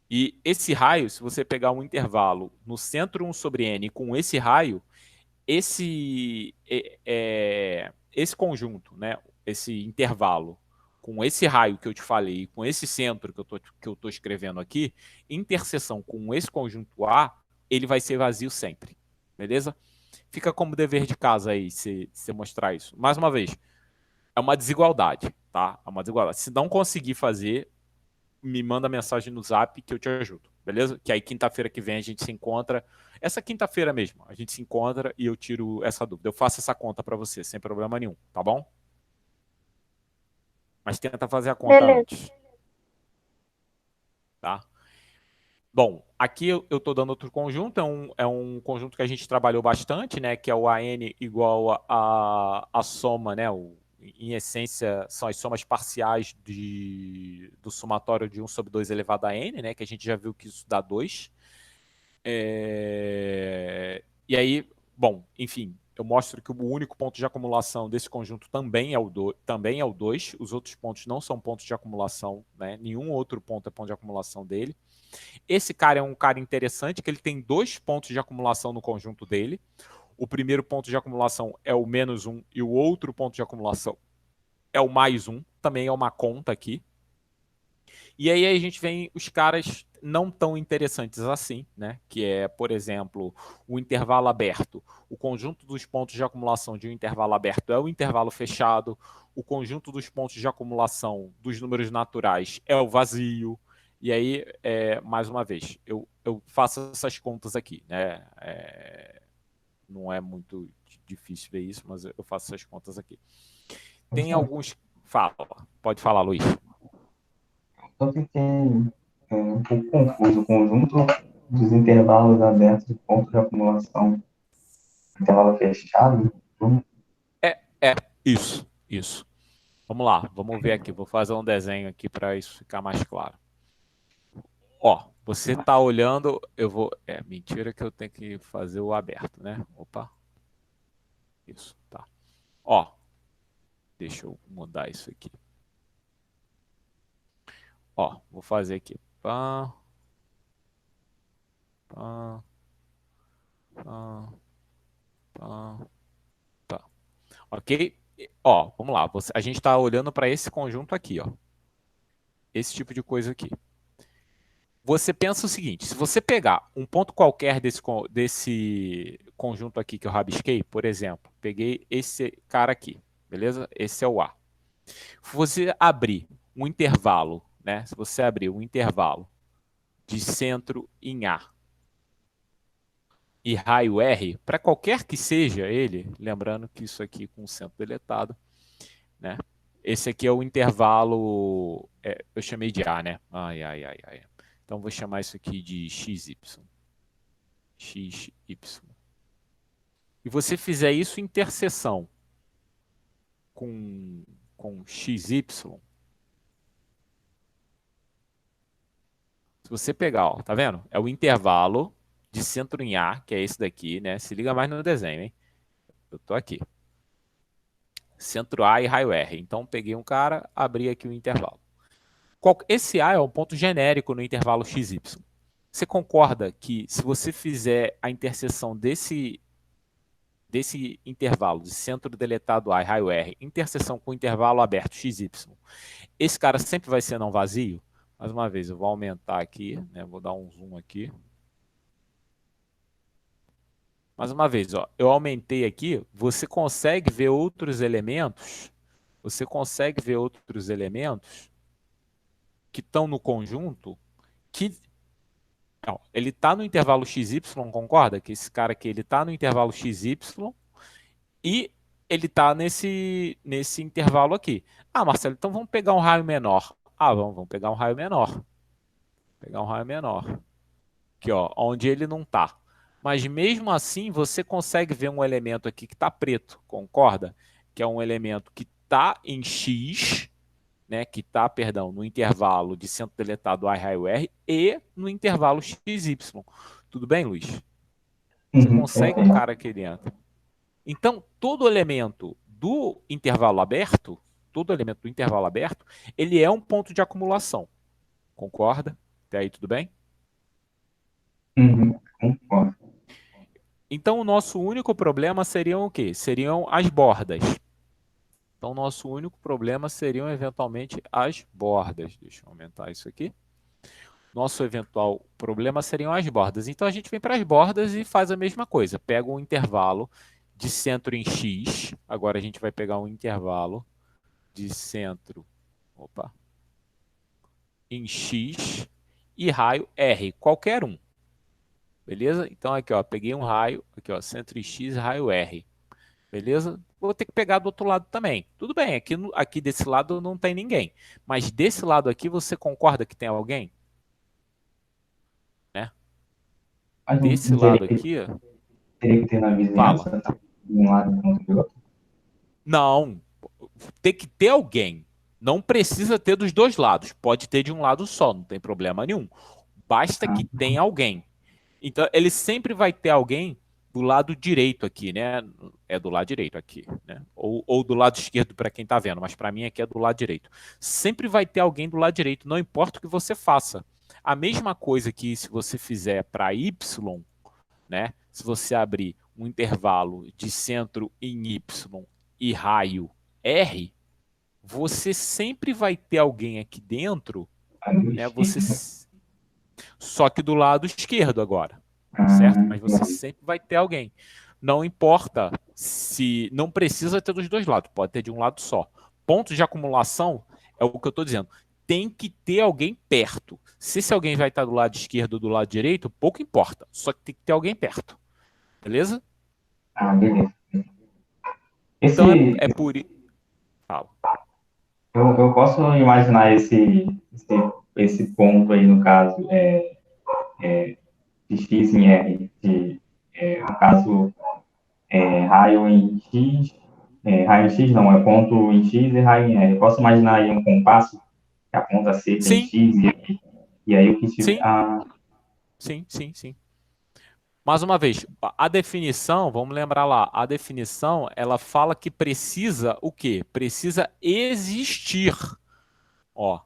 E esse raio, se você pegar um intervalo no centro 1 sobre N com esse raio, esse conjunto, né, esse intervalo com esse raio que eu te falei, com esse centro que eu tô escrevendo aqui, interseção com esse conjunto A, ele vai ser vazio sempre. Beleza? Fica como dever de casa aí, se mostrar isso. Mais uma vez, é uma desigualdade, tá? É uma desigualdade. Se não conseguir fazer, me manda mensagem no Zap que eu te ajudo, beleza? Que aí quinta-feira que vem a gente se encontra. Essa quinta-feira mesmo, a gente se encontra e eu tiro essa dúvida. Eu faço essa conta para você, sem problema nenhum, tá bom? Mas tenta fazer a conta Beleza. antes, tá? Bom, aqui eu estou dando outro conjunto, é um conjunto que a gente trabalhou bastante, né? Que é o AN igual a soma, né? Em essência, são as somas parciais do somatório de 1 sobre 2 elevado a n, né? Que a gente já viu que isso dá 2. E aí, bom, enfim, eu mostro que o único ponto de acumulação desse conjunto também é o 2. Os outros pontos não são pontos de acumulação, né? Nenhum outro ponto é ponto de acumulação dele. Esse cara é um cara interessante, que ele tem 2 pontos de acumulação no conjunto dele. O primeiro ponto de acumulação é o -1 e o outro ponto de acumulação é o +1. Também é uma conta aqui. E aí a gente vem os caras não tão interessantes assim, né? Que é, por exemplo, o intervalo aberto. O conjunto dos pontos de acumulação de um intervalo aberto é o intervalo fechado. O conjunto dos pontos de acumulação dos números naturais é o vazio. E aí, mais uma vez, eu faço essas contas aqui, né? Não é muito difícil ver isso, mas eu faço essas contas aqui. Tem alguns... Fala, pode falar, Luiz. Só fiquei um pouco confuso. O conjunto dos intervalos abertos de pontos de acumulação, intervalo fechado, Isso. Vamos lá, vamos ver aqui. Vou fazer um desenho aqui para isso ficar mais claro. Ó, você está olhando, eu vou... mentira que eu tenho que fazer o aberto, né? Opa. Isso, tá. Ó, deixa eu mudar isso aqui. Ó, vou fazer aqui. Pá, pá, pá, pá, tá. Ok? Ó, vamos lá. A gente está olhando para esse conjunto aqui, ó. Esse tipo de coisa aqui. Você pensa o seguinte, se você pegar um ponto qualquer desse conjunto aqui que eu rabisquei, por exemplo, peguei esse cara aqui, beleza? Esse é o A. Se você abrir um intervalo, né? Se você abrir um intervalo de centro em A e raio R, para qualquer que seja ele, lembrando que isso aqui com o centro deletado, né? Esse aqui é o intervalo, eu chamei de A, né? Ai. Então, vou chamar isso aqui de XY. XY. E você fizer isso em interseção com XY. Se você pegar, ó, tá vendo? É o intervalo de centro em A, que é esse daqui, né? Se liga mais no desenho, hein? Eu tô aqui. Centro A e raio R. Então, peguei um cara, abri aqui o intervalo. Esse A é um ponto genérico no intervalo XY. Você concorda que se você fizer a interseção desse intervalo de centro deletado A e raio R, interseção com o intervalo aberto XY, esse cara sempre vai ser não vazio? Mais uma vez, eu vou aumentar aqui, né? Vou dar um zoom aqui. Mais uma vez, ó, eu aumentei aqui, você consegue ver outros elementos, que estão no conjunto que... Não, ele está no intervalo XY, concorda? Que esse cara aqui, ele está no intervalo XY e ele está nesse intervalo aqui. Ah, Marcelo, então vamos pegar um raio menor. Ah, vamos pegar um raio menor. Pegar um raio menor. Aqui, ó, onde ele não está. Mas mesmo assim, você consegue ver um elemento aqui que está preto, concorda? Que é um elemento que está em X, né, que está, perdão, no intervalo de centro deletado A e raio R e no intervalo XY. Tudo bem, Luiz? Você consegue um cara aqui dentro. Então, todo elemento do intervalo aberto, ele é um ponto de acumulação. Concorda? Até aí tudo bem? Concordo. Então, o nosso único problema seriam o quê? Seriam as bordas. Então, nosso único problema seriam eventualmente as bordas. Deixa eu aumentar isso aqui. Nosso eventual problema seriam as bordas. Então, a gente vem para as bordas e faz a mesma coisa. Pega um intervalo de centro em x. Agora, a gente vai pegar um intervalo de centro em x e raio R, qualquer um. Beleza? Então, aqui, ó, peguei um raio, aqui, ó, centro em x, raio R. Beleza? Vou ter que pegar do outro lado também. Tudo bem, aqui desse lado não tem ninguém. Mas desse lado aqui, você concorda que tem alguém? Né? Mas Desse não lado aqui, teria que ter na vizinhança, fala. tá? De um lado e do outro. Não, tem que ter alguém. Não precisa ter dos dois lados. Pode ter de um lado só, não tem problema nenhum. Basta que tenha alguém. Então, ele sempre vai ter alguém do lado direito aqui, né? É do lado direito aqui, né? Ou do lado esquerdo para quem está vendo, mas para mim aqui é do lado direito. Sempre vai ter alguém do lado direito, não importa o que você faça. A mesma coisa que se você fizer para y, né? Se você abrir um intervalo de centro em y e raio R, você sempre vai ter alguém aqui dentro, né? Só que do lado esquerdo agora, certo? Mas você sempre vai ter alguém. Não importa se... Não precisa ter dos dois lados, pode ter de um lado só. Pontos de acumulação é o que eu estou dizendo. Tem que ter alguém perto. Se esse alguém vai estar do lado esquerdo ou do lado direito, pouco importa. Só que tem que ter alguém perto. Beleza? Beleza. Então é por... Fala. Eu posso imaginar esse ponto aí, no caso, de x em r, no caso, raio em x, raio em x não, é ponto em x e raio em r. Eu posso imaginar aí um compasso que aponta cerca em Sim, x e aí o que tiver... sim. Sim. Mais uma vez, a definição, vamos lembrar lá, a definição, ela fala que precisa o quê? Precisa existir. Ó,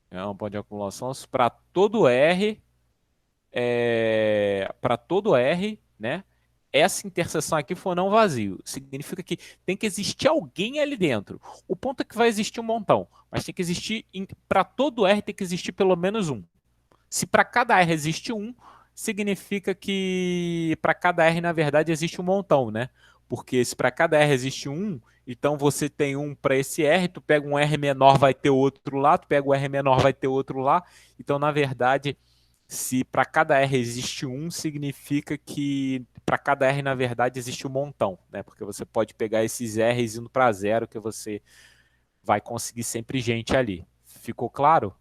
é um ponto de acumulação para todo R, né? Essa interseção aqui for não vazio. Significa que tem que existir alguém ali dentro. O ponto é que vai existir um montão, mas tem que existir, para todo R tem que existir pelo menos um. Se para cada R existe um, significa que para cada R, na verdade, existe um montão, né? Porque se para cada R existe um, então você tem um para esse R, tu pega um R menor, vai ter outro lá, tu pega o R menor, vai ter outro lá. Então, na verdade, se para cada R existe um, significa que para cada R, na verdade, existe um montão, né? Porque você pode pegar esses R's indo para zero, que você vai conseguir sempre gente ali. Ficou claro?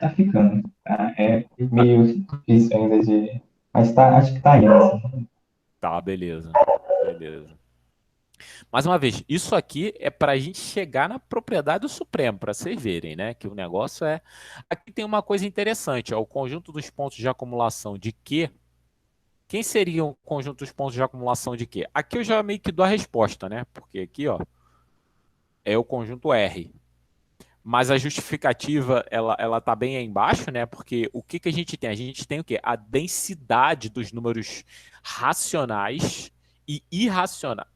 Tá ficando. Tá? É meio difícil ainda de... Mas tá, acho que tá indo. Assim. Tá, beleza. Mais uma vez, isso aqui é para a gente chegar na propriedade do Supremo, para vocês verem, né? Que o negócio é... Aqui tem uma coisa interessante, ó, o conjunto dos pontos de acumulação de Q. Quem seria o conjunto dos pontos de acumulação de Q? Aqui eu já meio que dou a resposta, né? Porque aqui, ó, é o conjunto R. Mas a justificativa, ela tá bem aí embaixo, né? Porque o que a gente tem? A gente tem o quê? A densidade dos números racionais e irracionais.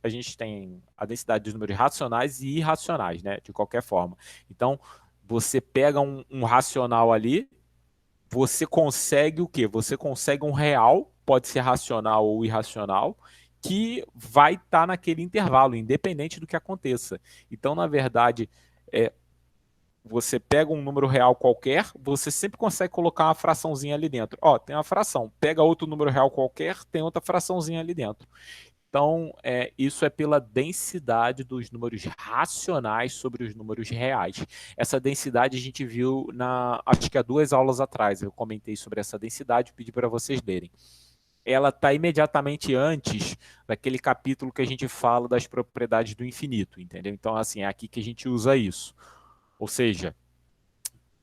A gente tem a densidade dos números racionais e irracionais, né? De qualquer forma. Então, você pega um racional ali, você consegue o quê? Você consegue um real, pode ser racional ou irracional, que vai estar naquele intervalo, independente do que aconteça. Então, na verdade, você pega um número real qualquer, você sempre consegue colocar uma fraçãozinha ali dentro. Ó, tem uma fração. Pega outro número real qualquer, tem outra fraçãozinha ali dentro. Então, isso é pela densidade dos números racionais sobre os números reais. Essa densidade a gente viu acho que há 2 aulas atrás. Eu comentei sobre essa densidade e pedi para vocês lerem. Ela está imediatamente antes daquele capítulo que a gente fala das propriedades do infinito, entendeu? Então, assim, é aqui que a gente usa isso. Ou seja,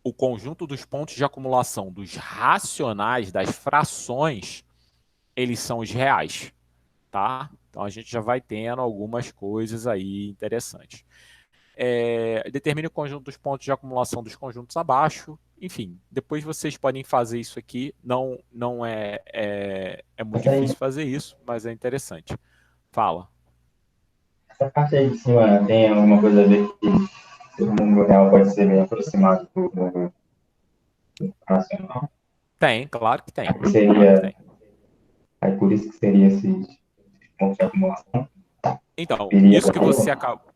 o conjunto dos pontos de acumulação dos racionais, das frações, eles são os reais, tá? Então a gente já vai tendo algumas coisas aí interessantes. Determine o conjunto dos pontos de acumulação dos conjuntos abaixo. Enfim, depois vocês podem fazer isso aqui. Não é muito difícil fazer isso, mas é interessante. Fala. Essa parte aí de cima tem alguma coisa a ver que o número real pode ser bem aproximado do número racional? Tem, claro que tem. Aí Claro que seria, tem. aí por isso que seria esses pontos de acumulação? Então, Viria isso da que você raiz? acabou.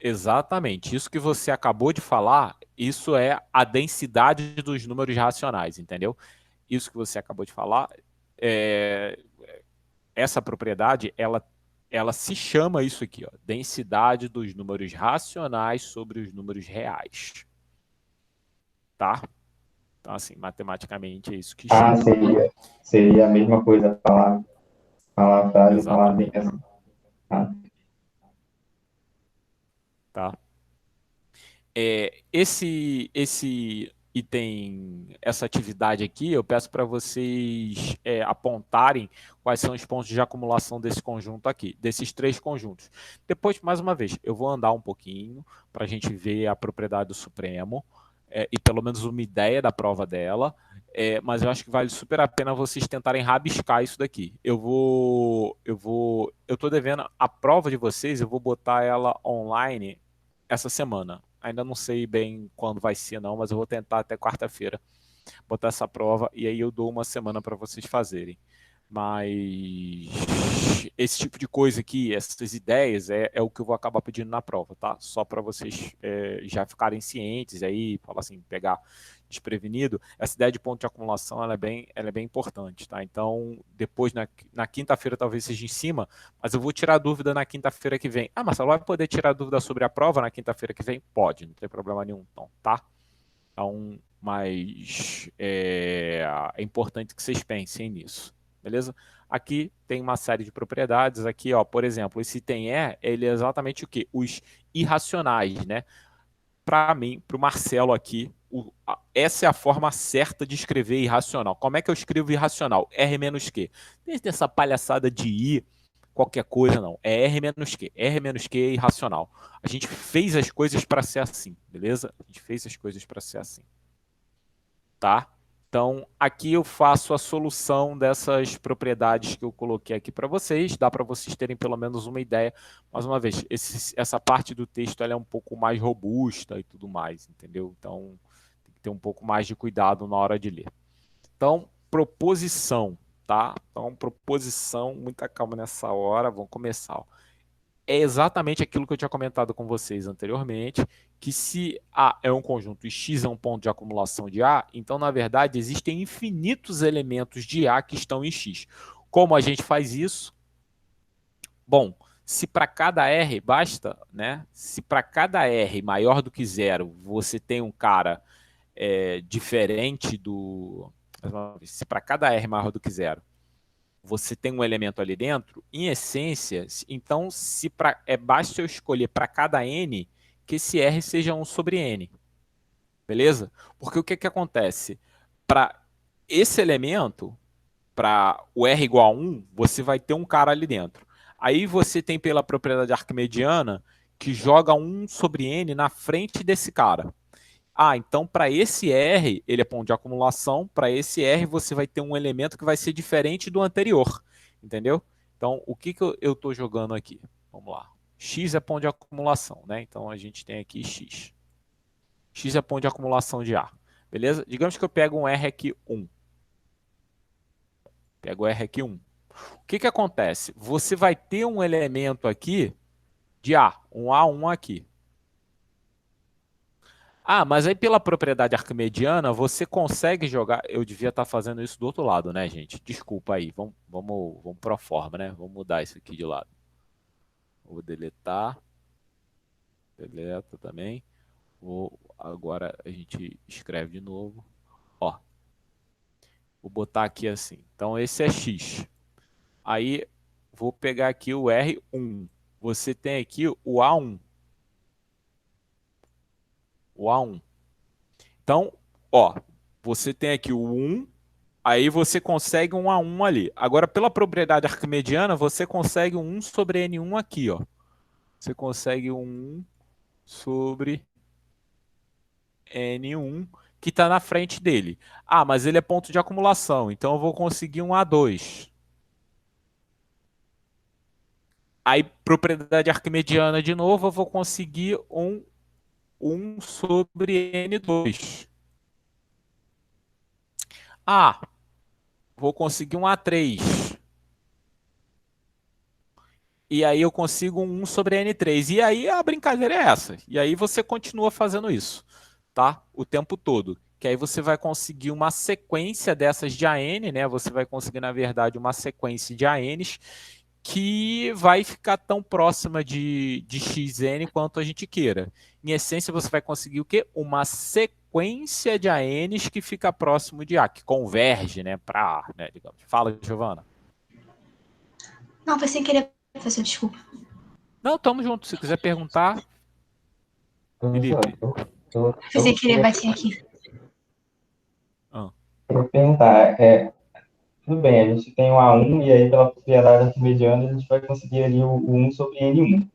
Exatamente. Isso que você acabou de falar, isso é a densidade dos números racionais, entendeu? Isso que você acabou de falar, é, essa propriedade, ela se chama isso aqui, ó, densidade dos números racionais sobre os números reais. Tá? Então, assim, matematicamente é isso que Ah, chama. seria a mesma coisa falar a frase e falar bem Exatamente. assim. Tá? Tá? Esse item, essa atividade aqui, eu peço para vocês apontarem quais são os pontos de acumulação desse conjunto aqui, desses três conjuntos. Depois, mais uma vez, eu vou andar um pouquinho para a gente ver a propriedade do Supremo e pelo menos uma ideia da prova dela, mas eu acho que vale super a pena vocês tentarem rabiscar isso daqui. Eu tô devendo a prova de vocês, eu vou botar ela online essa semana. Ainda não sei bem quando vai ser, não, mas eu vou tentar até quarta-feira botar essa prova e aí eu dou uma semana para vocês fazerem. Mas esse tipo de coisa aqui, essas ideias, é o que eu vou acabar pedindo na prova, tá? Só para vocês já ficarem cientes aí, falar assim, pegar desprevenido. Essa ideia de ponto de acumulação ela é bem importante, tá? Então, depois na quinta-feira talvez seja em cima, mas eu vou tirar dúvida na quinta-feira que vem. Ah, Marcelo, vai poder tirar dúvida sobre a prova na quinta-feira que vem? Pode, não tem problema nenhum, então, tá? Então, mas é importante que vocês pensem nisso, beleza? Aqui tem uma série de propriedades, aqui, ó, por exemplo, esse item ele é exatamente o quê? Os irracionais, né? Para mim, para o Marcelo aqui, essa é a forma certa de escrever irracional. Como é que eu escrevo irracional? R menos Q. Desde essa palhaçada de I, qualquer coisa, não. É R menos Q. R menos Q é irracional. A gente fez as coisas para ser assim, beleza? A gente fez as coisas para ser assim. Tá? Então, aqui eu faço a solução dessas propriedades que eu coloquei aqui para vocês. Dá para vocês terem pelo menos uma ideia. Mais uma vez, essa parte do texto ela é um pouco mais robusta e tudo mais, entendeu? Então, tem que ter um pouco mais de cuidado na hora de ler. Então, proposição, tá? Então, proposição, muita calma nessa hora. Vamos começar. Ó. É exatamente aquilo que eu tinha comentado com vocês anteriormente, que se A é um conjunto e X é um ponto de acumulação de A, então, na verdade, existem infinitos elementos de A que estão em X. Como a gente faz isso? Bom, se para cada R basta, né? Se para cada R maior do que zero, você tem um cara diferente do... Se para cada R maior do que zero, você tem um elemento ali dentro, em essência, então basta eu escolher para cada n que esse R seja 1 sobre n. Beleza? Porque o que acontece? Para esse elemento, para o R igual a 1, você vai ter um cara ali dentro. Aí você tem pela propriedade arquimediana que joga 1 sobre n na frente desse cara. Ah, então para esse R, ele é ponto de acumulação, para esse R você vai ter um elemento que vai ser diferente do anterior, entendeu? Então, o que eu estou jogando aqui? Vamos lá. X é ponto de acumulação, né? Então, a gente tem aqui X. X é ponto de acumulação de A, beleza? Digamos que eu pego um R aqui 1. Pego o R aqui 1. O que acontece? Você vai ter um elemento aqui de A, um A1 aqui. Ah, mas aí pela propriedade arquimediana, você consegue jogar... Eu devia estar fazendo isso do outro lado, né, gente? Desculpa aí. Vamos pro forma, né? Vamos mudar isso aqui de lado. Vou deletar. Deleta também. Agora a gente escreve de novo. Ó. Vou botar aqui assim. Então esse é X. Aí vou pegar aqui o R1. Você tem aqui o A1. O A1. Então, ó. Você tem aqui o 1. Aí você consegue um A1 ali. Agora, pela propriedade arquimediana, você consegue um 1 sobre N1 aqui, ó. Você consegue um 1 sobre N1 que está na frente dele. Ah, mas ele é ponto de acumulação, então eu vou conseguir um A2. Aí, propriedade arquimediana de novo, eu vou conseguir um 1 sobre N2. Ah, vou conseguir um A3. E aí eu consigo um 1 sobre N3. E aí a brincadeira é essa. E aí você continua fazendo isso, tá? O tempo todo. Que aí você vai conseguir uma sequência dessas de AN, né? Você vai conseguir, na verdade, uma sequência de ANs que vai ficar tão próxima de XN quanto a gente queira. Em essência, você vai conseguir o quê? Uma sequência de ANs que fica próximo de A, que converge, né, para A, né, digamos. Fala, Giovana. Não, foi sem querer, professor, desculpa. Não, tamo junto. Se quiser perguntar, Felipe. Foi sem querer bater aqui. Queria perguntar, tudo bem, a gente tem o A1 e aí pela propriedade arquimediana a gente vai conseguir ali o 1 sobre N1.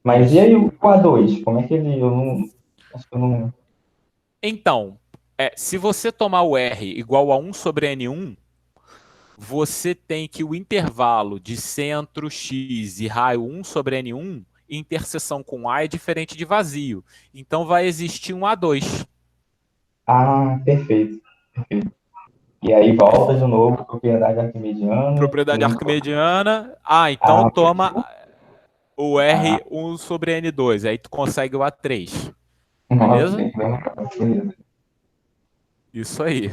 Mas e aí o A2? Como é que ele, eu não, acho que eu não... Então, se você tomar o R igual a 1 sobre N1, você tem que o intervalo de centro X e raio 1 sobre N1, interseção com A é diferente de vazio. Então vai existir um A2. Ah, perfeito. E aí volta de novo propriedade arquimediana. Propriedade arquimediana. Então Ah, toma o R 1 sobre N2. Aí tu consegue o A3. nossa, Beleza? bem legal, beleza. Isso aí.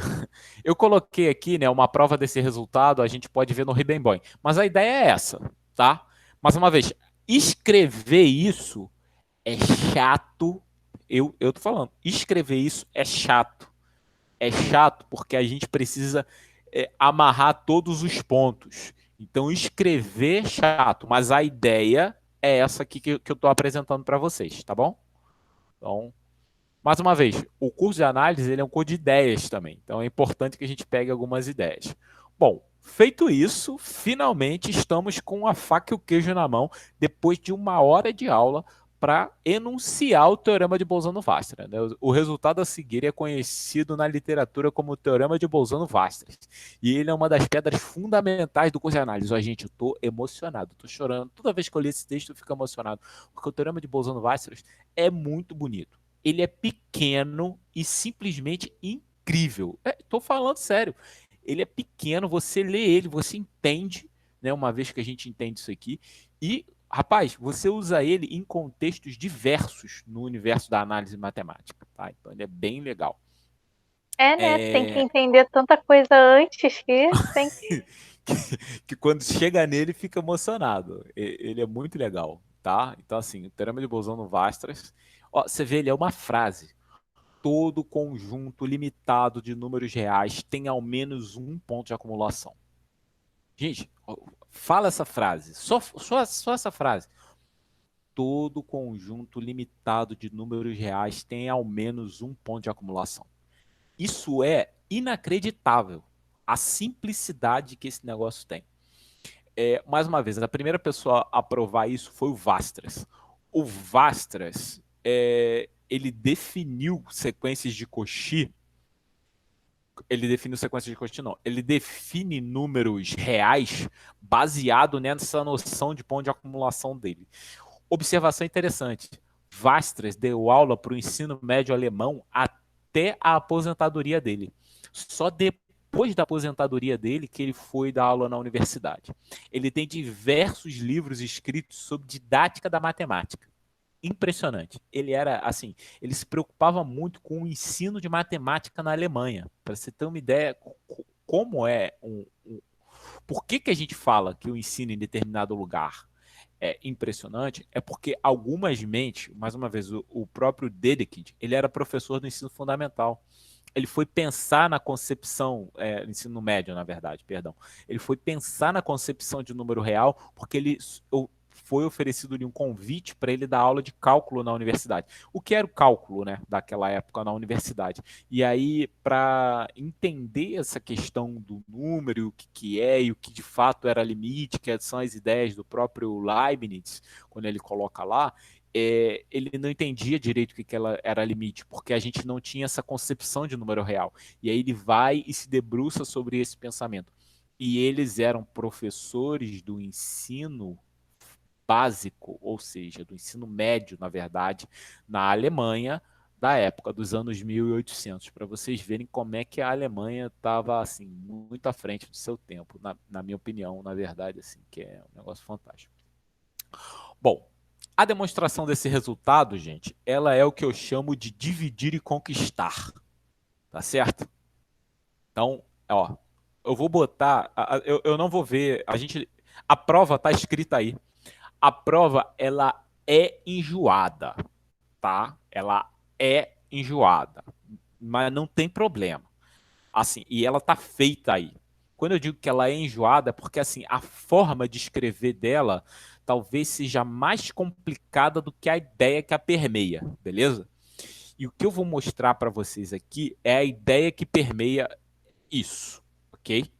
Eu coloquei aqui, né, uma prova desse resultado, a gente pode ver no Ribemboim. Mas a ideia é essa, tá? Mais uma vez, escrever isso é chato. Eu tô falando, escrever isso é chato. É chato porque a gente precisa amarrar todos os pontos. Então, escrever é chato, mas a ideia é essa aqui que eu tô apresentando para vocês, tá bom? Então, mais uma vez, o curso de análise ele é um curso de ideias também. Então é importante que a gente pegue algumas ideias. Bom, feito isso, finalmente estamos com a faca e o queijo na mão, depois de 1 hora de aula, para enunciar o Teorema de Bolzano-Weierstrass, né? O resultado a seguir é conhecido na literatura como o Teorema de Bolzano-Weierstrass. E ele é uma das pedras fundamentais do curso de análise. Ó, gente, eu estou emocionado, estou chorando. Toda vez que eu leio esse texto, eu fico emocionado, porque o Teorema de Bolzano-Weierstrass é muito bonito. Ele é pequeno e simplesmente incrível. Estou falando sério. Ele é pequeno, você lê ele, você entende, né? Uma vez que a gente entende isso aqui. E, rapaz, você usa ele em contextos diversos no universo da análise matemática. Tá? Então ele é bem legal. Né? Tem que entender tanta coisa antes que tem que quando chega nele fica emocionado. Ele é muito legal, tá? Então, assim, o Teorema de Bolzano-Weierstrass, você vê, ele é uma frase. Todo conjunto limitado de números reais tem ao menos um ponto de acumulação. Gente, fala essa frase. Só essa frase. Todo conjunto limitado de números reais tem ao menos um ponto de acumulação. Isso é inacreditável. A simplicidade que esse negócio tem. Mais uma vez, a primeira pessoa a provar isso foi o Weierstrass. O Weierstrass, ele definiu sequências de Cauchy. Ele define sequências de Cauchy, não. Ele define números reais baseado nessa noção de ponto de acumulação dele. Observação interessante. Weierstrass deu aula para o ensino médio alemão até a aposentadoria dele. Só depois da aposentadoria dele que ele foi dar aula na universidade. Ele tem diversos livros escritos sobre didática da matemática. Impressionante. Ele era assim, ele se preocupava muito com o ensino de matemática na Alemanha. Para você ter uma ideia como é por que a gente fala que o ensino em determinado lugar é impressionante, é porque algumas mentes, mais uma vez, o próprio Dedekind, ele era professor do ensino fundamental. Ele foi pensar na concepção, ensino médio, na verdade, perdão. Ele foi pensar na concepção de número real, porque ele foi oferecido-lhe um convite para ele dar aula de cálculo na universidade. O que era o cálculo, né, daquela época na universidade? E aí, para entender essa questão do número, o que é e o que de fato era limite, que são as ideias do próprio Leibniz, quando ele coloca lá, ele não entendia direito o que ela era limite, porque a gente não tinha essa concepção de número real. E aí ele vai e se debruça sobre esse pensamento. E eles eram professores do ensino básico, ou seja, do ensino médio, na verdade, na Alemanha, da época dos anos 1800, para vocês verem como é que a Alemanha estava assim, muito à frente do seu tempo, na minha opinião, na verdade, assim, que é um negócio fantástico. Bom, a demonstração desse resultado, gente, ela é o que eu chamo de dividir e conquistar, tá certo? Então, ó, eu vou botar, eu não vou ver, a prova tá escrita aí. A prova, ela é enjoada, tá? Ela é enjoada, mas não tem problema. Assim, e ela tá feita aí. Quando eu digo que ela é enjoada, é porque assim, a forma de escrever dela talvez seja mais complicada do que a ideia que a permeia, beleza? E o que eu vou mostrar para vocês aqui é a ideia que permeia isso, ok?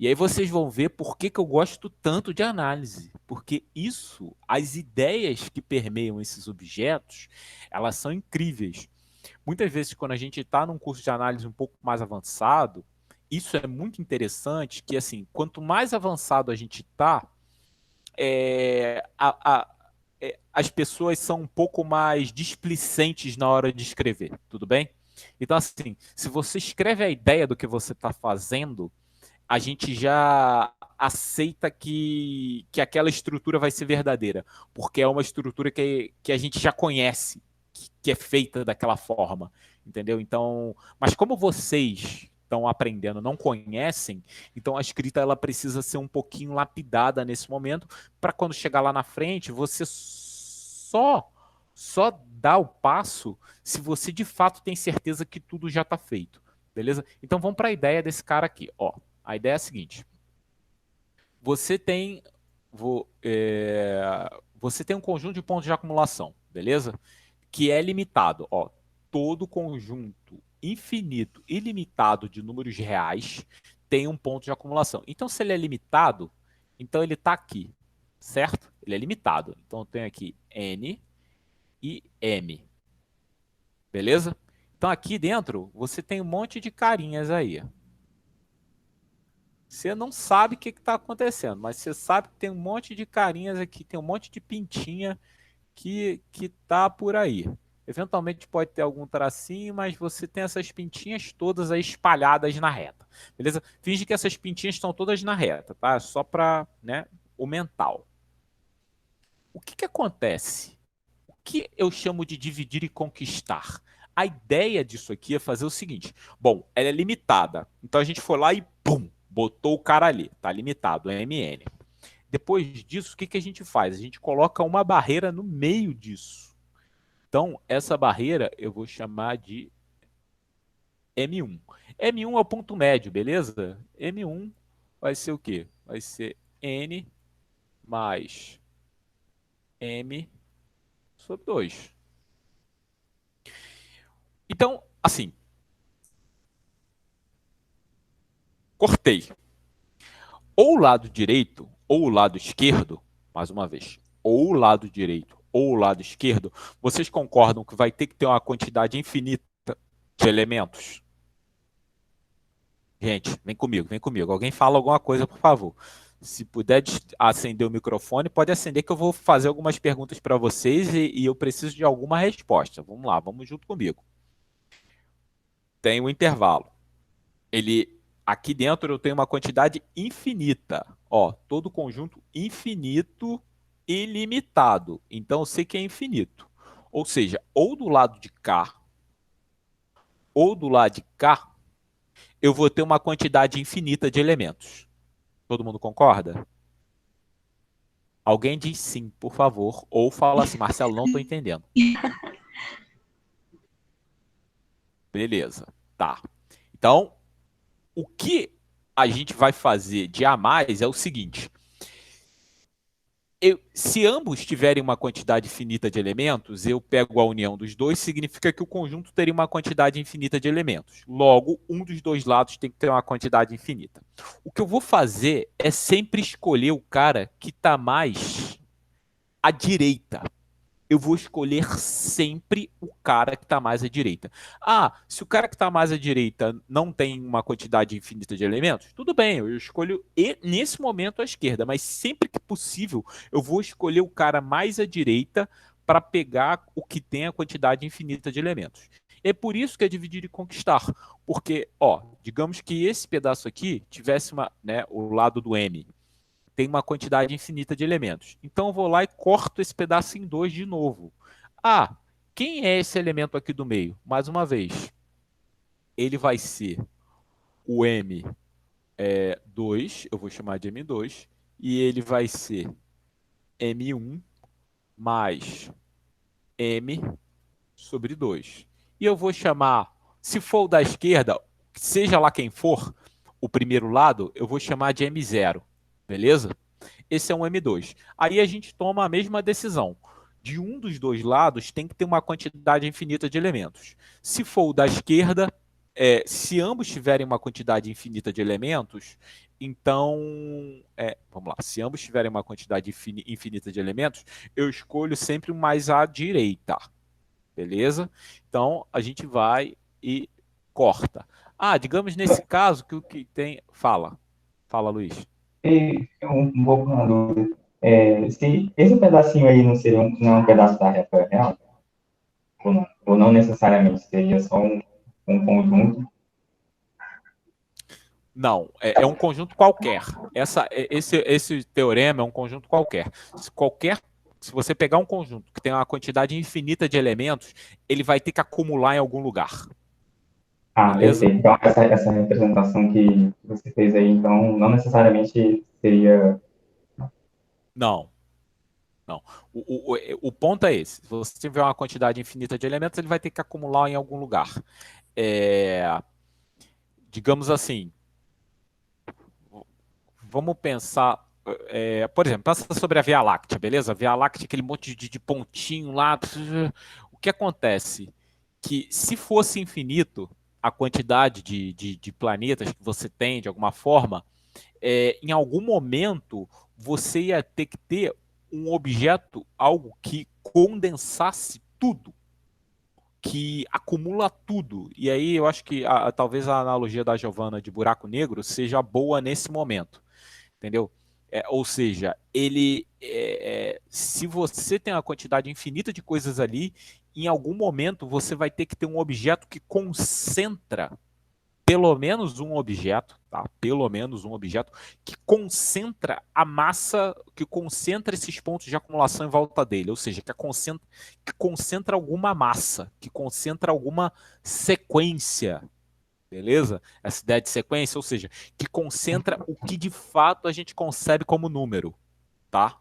E aí vocês vão ver por que eu gosto tanto de análise. Porque isso, as ideias que permeiam esses objetos, elas são incríveis. Muitas vezes, quando a gente está num curso de análise um pouco mais avançado, isso é muito interessante, que assim, quanto mais avançado a gente está, as pessoas são um pouco mais displicentes na hora de escrever, tudo bem? Então, assim, se você escreve a ideia do que você está fazendo, a gente já aceita que aquela estrutura vai ser verdadeira, porque é uma estrutura que a gente já conhece, que é feita daquela forma, entendeu? Então, mas como vocês estão aprendendo, não conhecem, então a escrita ela precisa ser um pouquinho lapidada nesse momento, para quando chegar lá na frente, você só dá o passo se você de fato tem certeza que tudo já está feito, beleza? Então vamos para a ideia desse cara aqui, ó. A ideia é a seguinte: você tem, você tem um conjunto de pontos de acumulação, beleza? Que é limitado. Ó, todo conjunto infinito, ilimitado de números reais tem um ponto de acumulação. Então, se ele é limitado, então ele está aqui, certo? Ele é limitado. Então, eu tenho aqui N e M, beleza? Então, aqui dentro, você tem um monte de carinhas aí. Você não sabe o que está acontecendo, mas você sabe que tem um monte de carinhas aqui, tem um monte de pintinha que tá por aí. Eventualmente pode ter algum tracinho, mas você tem essas pintinhas todas aí espalhadas na reta, beleza? Finge que essas pintinhas estão todas na reta, tá? Só para, né, o mental. O que acontece? O que eu chamo de dividir e conquistar? A ideia disso aqui é fazer o seguinte. Bom, ela é limitada. Então a gente foi lá e pum, botou o cara ali. Tá limitado, MN. Depois disso, o que a gente faz? A gente coloca uma barreira no meio disso. Então, essa barreira eu vou chamar de M1. M1 é o ponto médio, beleza? M1 vai ser o quê? Vai ser N mais M sobre 2. Então, assim, cortei. Ou o lado direito ou o lado esquerdo, mais uma vez, ou o lado direito ou o lado esquerdo, vocês concordam que vai ter que ter uma quantidade infinita de elementos? Gente, vem comigo, vem comigo. Alguém fala alguma coisa, por favor. Se puder acender o microfone, pode acender que eu vou fazer algumas perguntas para vocês e eu preciso de alguma resposta. Vamos lá, vamos junto comigo. Tem um intervalo. Aqui dentro eu tenho uma quantidade infinita. Ó, todo conjunto infinito ilimitado. Então eu sei que é infinito. Ou seja, ou do lado de cá, ou do lado de cá, eu vou ter uma quantidade infinita de elementos. Todo mundo concorda? Alguém diz sim, por favor. Ou fala assim, Marcelo, não estou entendendo. Beleza, tá. Então, o que a gente vai fazer de A mais é o seguinte. Se ambos tiverem uma quantidade finita de elementos, eu pego a união dos dois, significa que o conjunto teria uma quantidade infinita de elementos. Logo, um dos dois lados tem que ter uma quantidade infinita. O que eu vou fazer é sempre escolher o cara que está mais à direita. eu vou escolher sempre o cara que está mais à direita. Se o cara que está mais à direita não tem uma quantidade infinita de elementos, tudo bem, eu escolho nesse momento a esquerda, mas sempre que possível eu vou escolher o cara mais à direita para pegar o que tem a quantidade infinita de elementos. É por isso que é dividir e conquistar, porque, digamos que esse pedaço aqui tivesse o lado do M, tem uma quantidade infinita de elementos. Então eu vou lá e corto esse pedaço em 2 de novo. Quem é esse elemento aqui do meio? Mais uma vez, ele vai ser o M2, eu vou chamar de M2, e ele vai ser M1 mais M sobre 2. E eu vou chamar, se for o da esquerda, seja lá quem for, o primeiro lado, eu vou chamar de M0, beleza? Esse é um M2. Aí a gente toma a mesma decisão. De um dos dois lados tem que ter uma quantidade infinita de elementos. Se for o da esquerda, se ambos tiverem uma quantidade infinita de elementos, então, vamos lá, se ambos tiverem uma quantidade infinita de elementos, eu escolho sempre o mais à direita, beleza? Então, a gente vai e corta. Digamos nesse caso que o que tem... Fala, Luiz. E um pouco na dúvida. Se esse pedacinho aí não seria não é um pedaço da reta real? Ou não necessariamente, seria só um conjunto? Não, é um conjunto qualquer. Esse teorema é um conjunto qualquer. Se você pegar um conjunto que tem uma quantidade infinita de elementos, ele vai ter que acumular em algum lugar. Beleza? Perfeito. Então, essa representação que você fez aí, então, não necessariamente seria... Não. O ponto é esse. Se você tiver uma quantidade infinita de elementos, ele vai ter que acumular em algum lugar. Digamos assim, vamos pensar, por exemplo, pensa sobre a Via Láctea, beleza? A Via Láctea, aquele monte de pontinho lá. O que acontece? Que se fosse infinito a quantidade de planetas que você tem, de alguma forma, em algum momento você ia ter que ter um objeto, algo que condensasse tudo, que acumula tudo. E aí eu acho que talvez a analogia da Giovanna de buraco negro seja boa nesse momento. Entendeu? Ou seja, se você tem uma quantidade infinita de coisas ali, em algum momento você vai ter que ter um objeto que concentra pelo menos um objeto, tá? Pelo menos um objeto que concentra a massa, que concentra esses pontos de acumulação em volta dele, ou seja, que concentra alguma massa, que concentra alguma sequência. Beleza? Essa ideia de sequência, ou seja, que concentra o que de fato a gente concebe como número, tá?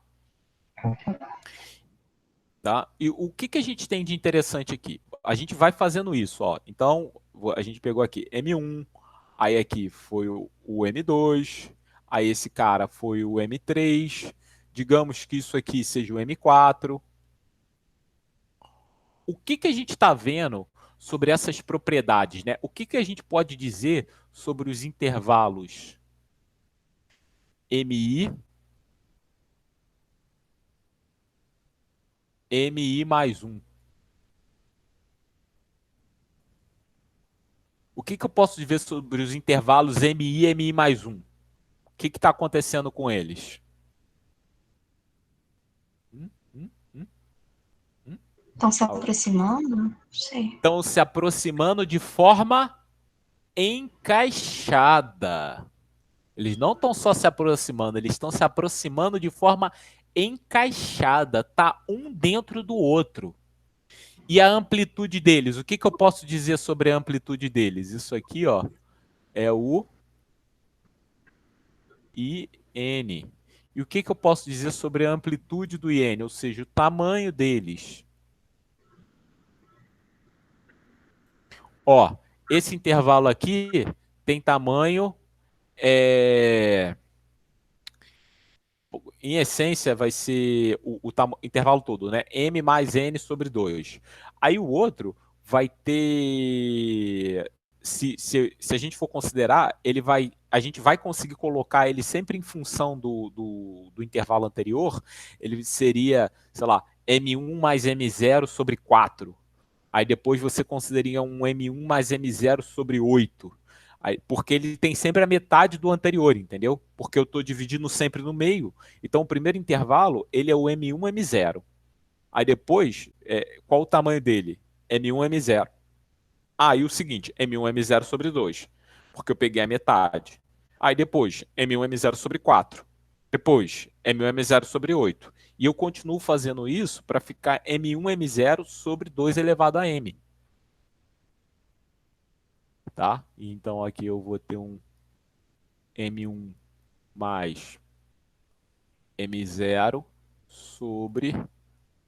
E o que a gente tem de interessante aqui? A gente vai fazendo isso, ó. Então, a gente pegou aqui M1, aí aqui foi o M2, aí esse cara foi o M3, digamos que isso aqui seja o M4. O que a gente está vendo sobre essas propriedades, né? O que a gente pode dizer sobre os intervalos MI, MI mais 1? O que eu posso dizer sobre os intervalos MI e MI mais 1? O que está acontecendo com eles? Estão se aproximando? Não sei. Estão se aproximando de forma encaixada. Eles não estão só se aproximando, eles estão se aproximando de forma encaixada. Tá um dentro do outro. E a amplitude deles? O que eu posso dizer sobre a amplitude deles? Isso aqui, ó, é o IN. E o que eu posso dizer sobre a amplitude do IN? Ou seja, o tamanho deles. Ó, esse intervalo aqui tem tamanho... Em essência, vai ser o intervalo todo, né? M mais N sobre 2. Aí o outro vai ter... Se a gente for considerar, a gente vai conseguir colocar ele sempre em função do do intervalo anterior, ele seria, sei lá, M1 mais M0 sobre 4. Aí depois você consideraria um M1 mais M0 sobre 8. Aí, porque ele tem sempre a metade do anterior, entendeu? Porque eu estou dividindo sempre no meio. Então o primeiro intervalo, ele é o M1, M0. Aí depois, qual o tamanho dele? M1, M0. Aí o seguinte, M1, M0 sobre 2. Porque eu peguei a metade. Aí depois, M1, M0 sobre 4. Depois, M1, M0 sobre 8. E eu continuo fazendo isso para ficar M1, M0 sobre 2 elevado a M. Tá? Então aqui eu vou ter um M1 mais M0 sobre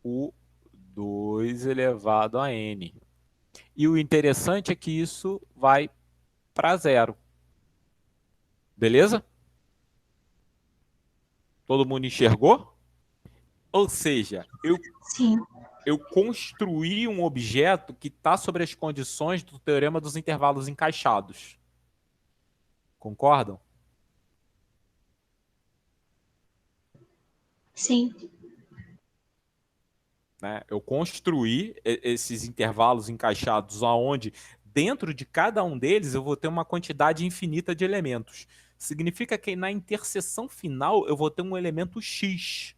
o 2 elevado a N. E o interessante é que isso vai para zero. Beleza? Todo mundo enxergou? Ou seja, Sim. eu construí um objeto que está sobre as condições do teorema dos intervalos encaixados. Concordam? Sim. Né? Eu construí esses intervalos encaixados aonde dentro de cada um deles eu vou ter uma quantidade infinita de elementos. Significa que na interseção final eu vou ter um elemento X,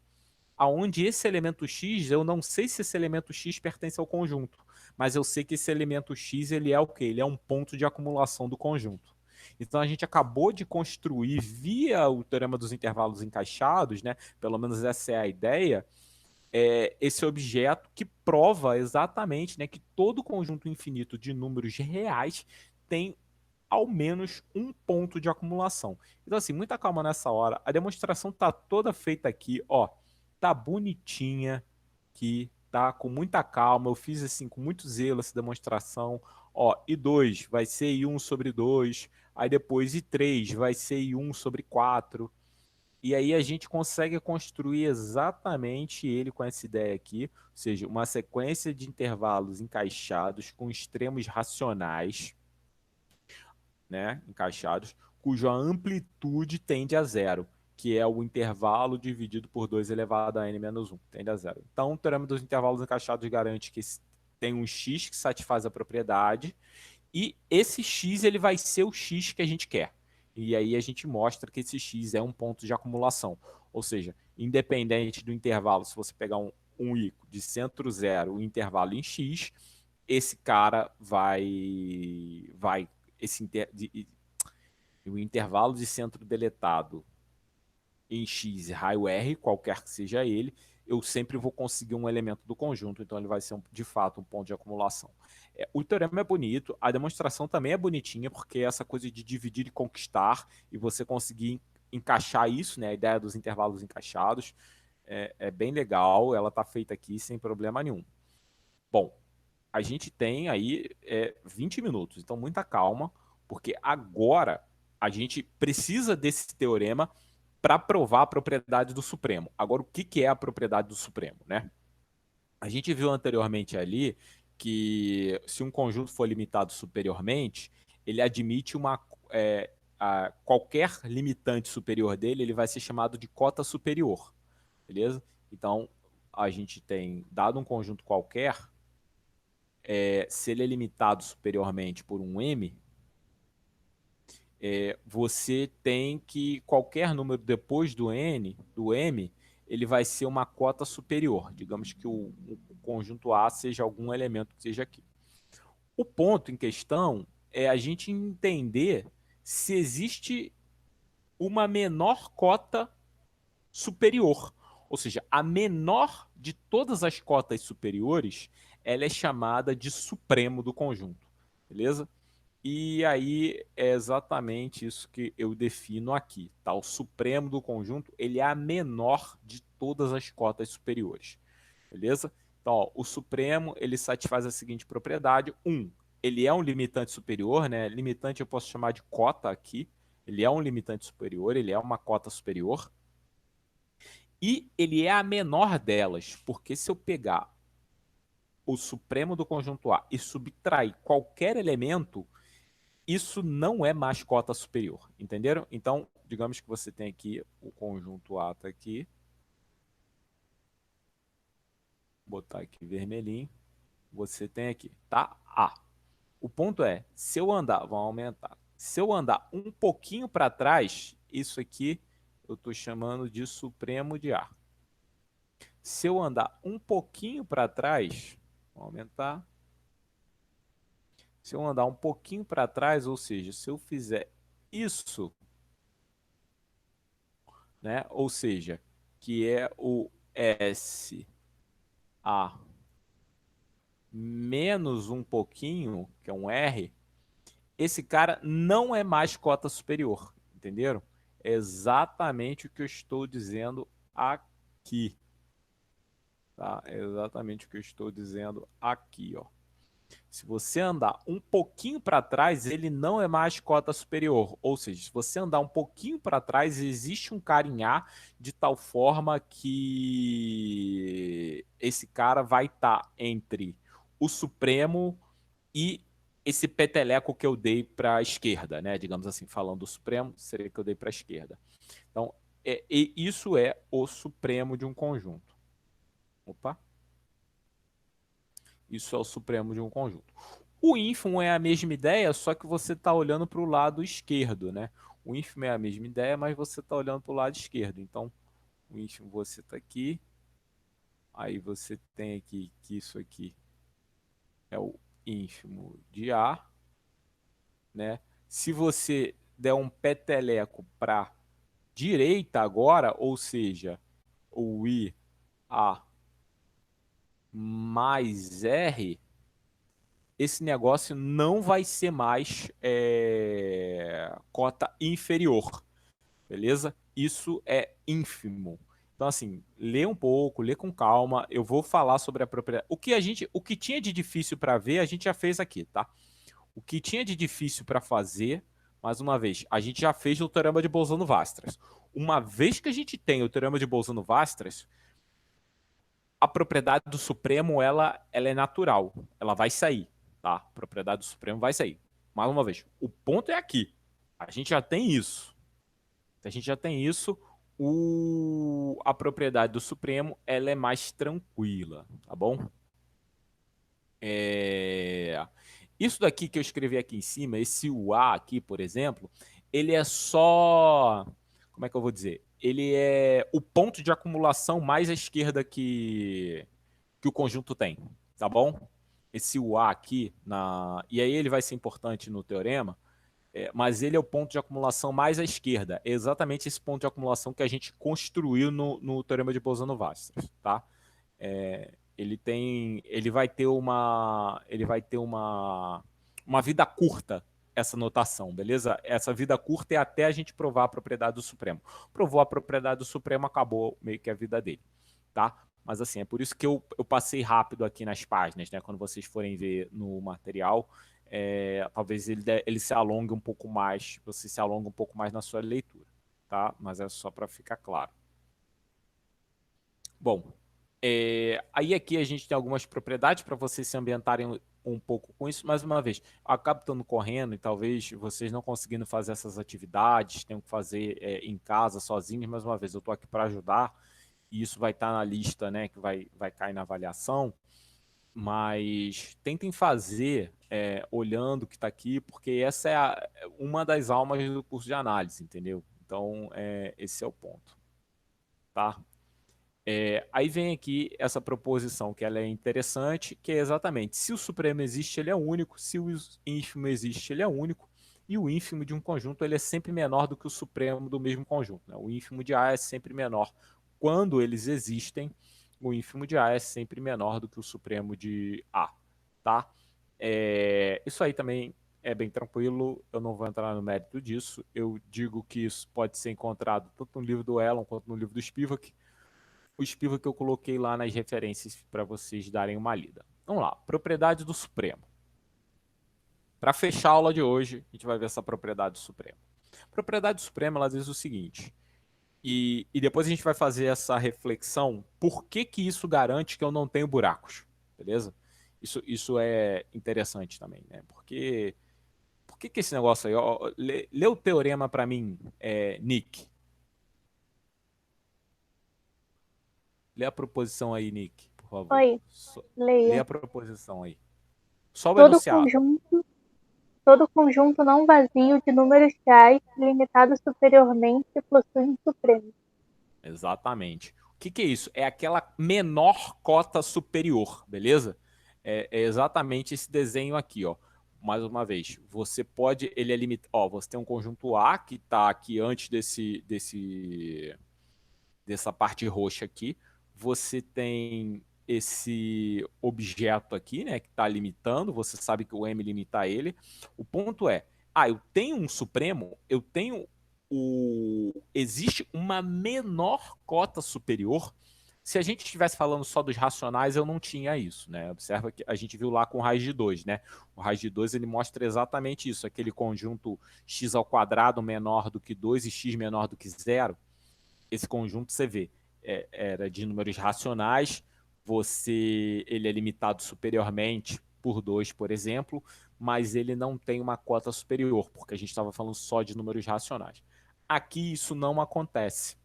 aonde esse elemento X, eu não sei se esse elemento X pertence ao conjunto, mas eu sei que esse elemento X ele é o quê? Ele é um ponto de acumulação do conjunto. Então a gente acabou de construir via o teorema dos intervalos encaixados, né? Pelo menos essa é a ideia, esse objeto que prova exatamente, né, que todo conjunto infinito de números reais tem ao menos um ponto de acumulação. Então, assim, muita calma nessa hora. A demonstração tá toda feita aqui, ó. Tá bonitinha aqui, tá? Com muita calma. Eu fiz, assim, com muito zelo essa demonstração. Ó, I2 vai ser I1 sobre 2. Aí depois I3 vai ser I1 sobre 4. E aí a gente consegue construir exatamente ele com essa ideia aqui, ou seja, uma sequência de intervalos encaixados com extremos racionais, né, encaixados, cuja amplitude tende a zero, que é o intervalo dividido por 2 elevado a n menos 1, tende a zero. Então, o teorema dos intervalos encaixados garante que tem um x que satisfaz a propriedade, e esse x ele vai ser o x que a gente quer. E aí a gente mostra que esse x é um ponto de acumulação. Ou seja, independente do intervalo, se você pegar um i de centro zero, o intervalo em x, esse cara o intervalo de centro deletado em x e raio r, qualquer que seja ele, eu sempre vou conseguir um elemento do conjunto, então ele vai ser de fato um ponto de acumulação. O teorema é bonito, a demonstração também é bonitinha, porque essa coisa de dividir e conquistar, e você conseguir encaixar isso, né, a ideia dos intervalos encaixados, é bem legal, ela está feita aqui sem problema nenhum. Bom, a gente tem aí 20 minutos, então muita calma, porque agora a gente precisa desse teorema para provar a propriedade do Supremo. Agora, o que é a propriedade do Supremo, né? A gente viu anteriormente ali que se um conjunto for limitado superiormente, ele admite qualquer limitante superior dele, ele vai ser chamado de cota superior, beleza? Então, a gente tem, dado um conjunto qualquer, se ele é limitado superiormente por um M, você tem que qualquer número depois do M, ele vai ser uma cota superior. Digamos que o conjunto A seja algum elemento que seja aqui. O ponto em questão é a gente entender se existe uma menor cota superior. Ou seja, a menor de todas as cotas superiores, ela é chamada de supremo do conjunto. Beleza? E aí é exatamente isso que eu defino aqui, tá? O supremo do conjunto, ele é a menor de todas as cotas superiores, beleza? Então, ó, o supremo, ele satisfaz a seguinte propriedade: ele é um limitante superior, né? Limitante eu posso chamar de cota aqui, ele é um limitante superior, ele é uma cota superior, e ele é a menor delas, porque se eu pegar o supremo do conjunto A e subtrair qualquer elemento, isso não é mais cota superior, entenderam? Então, digamos que você tem aqui o conjunto A tá aqui. Vou botar aqui vermelhinho. Você tem aqui, tá? A. O ponto é, se eu andar, vamos aumentar. Se eu andar um pouquinho para trás, isso aqui eu estou chamando de supremo de A. Se eu andar um pouquinho para trás, vou aumentar. Se eu andar um pouquinho para trás, ou seja, se eu fizer isso, né? Ou seja, que é o SA menos um pouquinho, que é um R, esse cara não é mais cota superior, entenderam? É exatamente o que eu estou dizendo aqui. Tá? É exatamente o que eu estou dizendo aqui, ó. Se você andar um pouquinho para trás, ele não é mais cota superior. Ou seja, se você andar um pouquinho para trás, existe um cara em A de tal forma que esse cara vai estar entre o Supremo e esse peteleco que eu dei para a esquerda, né? Digamos assim, falando do Supremo, seria que eu dei para a esquerda. Então, isso é o Supremo de um conjunto. Opa! Isso é o Supremo de um conjunto. O ínfimo é a mesma ideia, só que você está olhando para o lado esquerdo, né? O ínfimo é a mesma ideia, mas você está olhando para o lado esquerdo. Então, o ínfimo você está aqui. Aí você tem aqui que isso aqui é o ínfimo de A, né? Se você der um peteleco para direita agora, ou seja, o IA mais R, esse negócio não vai ser mais cota inferior, beleza? Isso é ínfimo. Então, assim, lê um pouco, lê com calma. Eu vou falar sobre a propriedade. O que tinha de difícil para ver, a gente já fez aqui, tá? O que tinha de difícil para fazer, mais uma vez, a gente já fez o teorema de Bolzano-Weierstrass. Uma vez que a gente tem o teorema de Bolzano-Weierstrass, a propriedade do Supremo ela é natural, ela vai sair, tá? A propriedade do Supremo vai sair. Mais uma vez, o ponto é aqui. A gente já tem isso. A gente já tem isso. A propriedade do Supremo ela é mais tranquila, tá bom? Isso daqui que eu escrevi aqui em cima, esse UA aqui, por exemplo, ele é só... Como é que eu vou dizer? Ele é o ponto de acumulação mais à esquerda que o conjunto tem, tá bom? Esse UA aqui, e aí ele vai ser importante no teorema, mas ele é o ponto de acumulação mais à esquerda. É exatamente esse ponto de acumulação que a gente construiu no teorema de Bolzano-Weierstrass, tá? Ele vai ter uma vida curta, essa notação, beleza? Essa vida curta é até a gente provar a propriedade do Supremo. Provou a propriedade do Supremo, acabou meio que a vida dele, tá? Mas assim, é por isso que eu passei rápido aqui nas páginas, né? Quando vocês forem ver no material, talvez ele se alongue um pouco mais, você se alongue um pouco mais na sua leitura, tá? Mas é só para ficar claro. Bom, aí aqui a gente tem algumas propriedades para vocês se ambientarem um pouco com isso. Mais uma vez, eu acabo estando correndo e talvez vocês não conseguindo fazer essas atividades, tenham que fazer em casa, sozinhos. Mais uma vez, eu estou aqui para ajudar e isso vai estar na lista, né, que vai cair na avaliação. Mas tentem fazer olhando o que está aqui, porque essa é uma das almas do curso de análise, entendeu? Então, esse é o ponto, tá? Aí vem aqui essa proposição que ela é interessante, que é exatamente, se o Supremo existe, ele é único, se o ínfimo existe, ele é único, e o ínfimo de um conjunto ele é sempre menor do que o Supremo do mesmo conjunto, né? O ínfimo de A é sempre menor. Quando eles existem, o ínfimo de A é sempre menor do que o Supremo de A, tá? Isso aí também é bem tranquilo, eu não vou entrar no mérito disso, eu digo que isso pode ser encontrado tanto no livro do Elon quanto no livro do Spivak. O Spivak que eu coloquei lá nas referências para vocês darem uma lida. Vamos lá, propriedade do Supremo. Para fechar a aula de hoje, a gente vai ver essa propriedade do Supremo. A propriedade do Supremo ela diz o seguinte, e depois a gente vai fazer essa reflexão, por que isso garante que eu não tenho buracos, beleza? Isso é interessante também, né? Porque que é esse negócio aí? Ó, lê o teorema para mim, Nick. Lê a proposição aí, Nick, por favor. Oi, Lê leia. a proposição aí. Só o Todo enunciado. conjunto não vazio de números reais limitado superiormente possui um supremo. Exatamente. O que é isso? É aquela menor cota superior, beleza? É exatamente esse desenho aqui, ó. Mais uma vez, você pode, ele é limitado, ó, você tem um conjunto A que está aqui antes dessa parte roxa aqui. Você tem esse objeto aqui, né, que está limitando, você sabe que o M limita ele. O ponto é, eu tenho um supremo, eu tenho existe uma menor cota superior. Se a gente estivesse falando só dos racionais, eu não tinha isso, né? Observa que a gente viu lá com o raiz de 2, né? O raiz de 2 ele mostra exatamente isso, aquele conjunto x ao quadrado menor do que 2 e x menor do que 0. Esse conjunto você vê, era de números racionais, ele é limitado superiormente por 2, por exemplo, mas ele não tem uma cota superior, porque a gente estava falando só de números racionais. Aqui isso não acontece.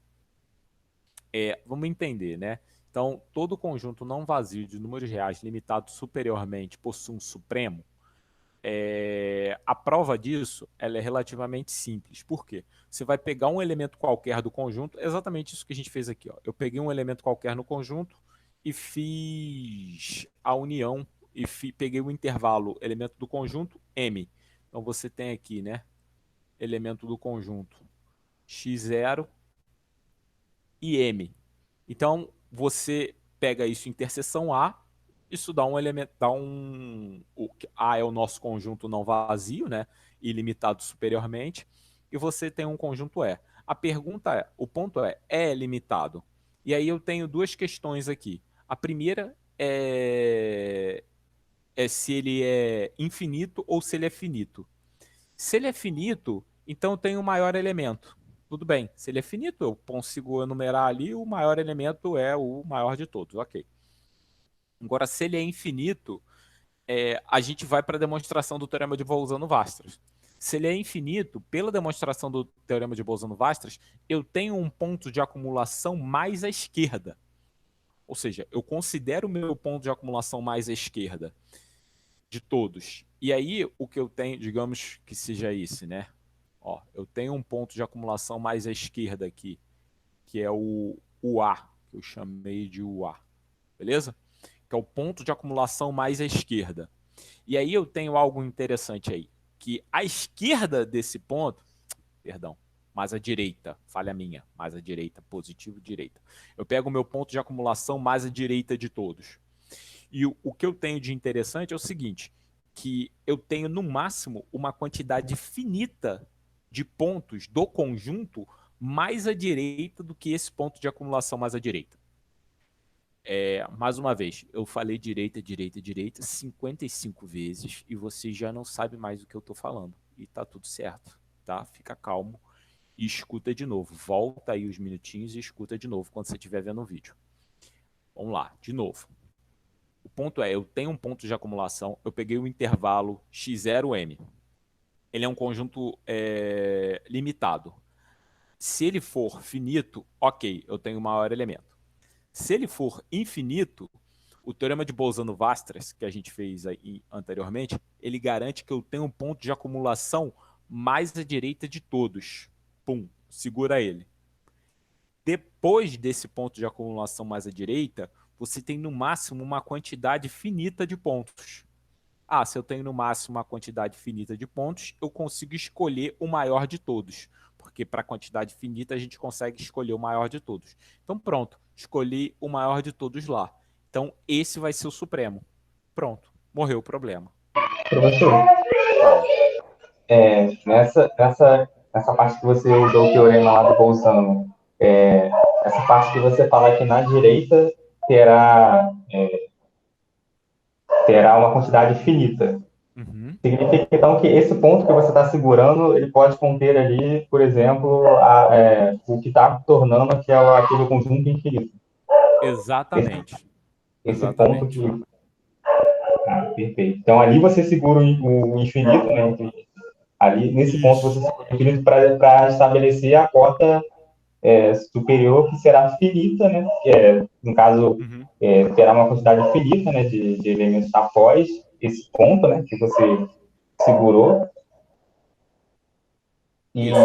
Vamos entender, né? Então, todo conjunto não vazio de números reais limitado superiormente possui um supremo. A prova disso ela é relativamente simples. Por quê? Você vai pegar um elemento qualquer do conjunto, exatamente isso que a gente fez aqui. Ó. Eu peguei um elemento qualquer no conjunto e fiz a união e peguei o intervalo elemento do conjunto M. Então você tem aqui, né, elemento do conjunto x0 e M. Então você pega isso interseção A, isso dá um elemento, A é o nosso conjunto não vazio, né, ilimitado superiormente, e você tem um conjunto E. A pergunta é, o ponto é limitado? E aí eu tenho duas questões aqui. A primeira é se ele é infinito ou se ele é finito. Se ele é finito, então eu tenho o maior elemento. Tudo bem, se ele é finito, eu consigo enumerar ali, o maior elemento é o maior de todos, ok. Agora, se ele é infinito, a gente vai para a demonstração do teorema de Bolzano-Weierstrass. Se ele é infinito, pela demonstração do teorema de Bolzano-Weierstrass, eu tenho um ponto de acumulação mais à esquerda. Ou seja, eu considero o meu ponto de acumulação mais à esquerda de todos. E aí, o que eu tenho, digamos que seja esse, né? Ó, eu tenho um ponto de acumulação mais à esquerda aqui, que é o A, que eu chamei de UA. Beleza? Que é o ponto de acumulação mais à esquerda. E aí eu tenho algo interessante aí, que à esquerda desse ponto, perdão, mais à direita, falha minha, mais à direita, positivo, direita. Eu pego o meu ponto de acumulação mais à direita de todos. E o que eu tenho de interessante é o seguinte, que eu tenho no máximo uma quantidade finita de pontos do conjunto mais à direita do que esse ponto de acumulação mais à direita. Mais uma vez, eu falei direita, direita, direita 55 vezes e você já não sabe mais do que eu estou falando. E tá tudo certo, tá? Fica calmo e escuta de novo. Volta aí os minutinhos e escuta de novo quando você estiver vendo o vídeo. Vamos lá, de novo. O ponto eu tenho um ponto de acumulação, eu peguei o intervalo x0m. Ele é um conjunto limitado. Se ele for finito, ok, eu tenho o maior elemento. Se ele for infinito, o teorema de Bolzano-Weierstrass, que a gente fez aí anteriormente, ele garante que eu tenho um ponto de acumulação mais à direita de todos. Pum, segura ele. Depois desse ponto de acumulação mais à direita, você tem no máximo uma quantidade finita de pontos. Se eu tenho no máximo uma quantidade finita de pontos, eu consigo escolher o maior de todos. Porque para a quantidade finita a gente consegue escolher o maior de todos. Então pronto, escolhi o maior de todos lá. Então esse vai ser o supremo. Pronto, morreu o problema. Professor, nessa parte que você usou o teorema lá do Bolzano, essa parte que você fala que na direita terá uma quantidade finita. Uhum. Significa, então, que esse ponto que você está segurando, ele pode conter ali, por exemplo, o que está tornando aquele conjunto infinito. Exatamente. Esse ponto que... perfeito. Então, ali você segura o infinito, né? Ali, nesse ponto, você segura o infinito para estabelecer a cota superior, que será finita, né? Que no caso, terá uma quantidade finita, né, de elementos após esse ponto, né, que você segurou. Isso,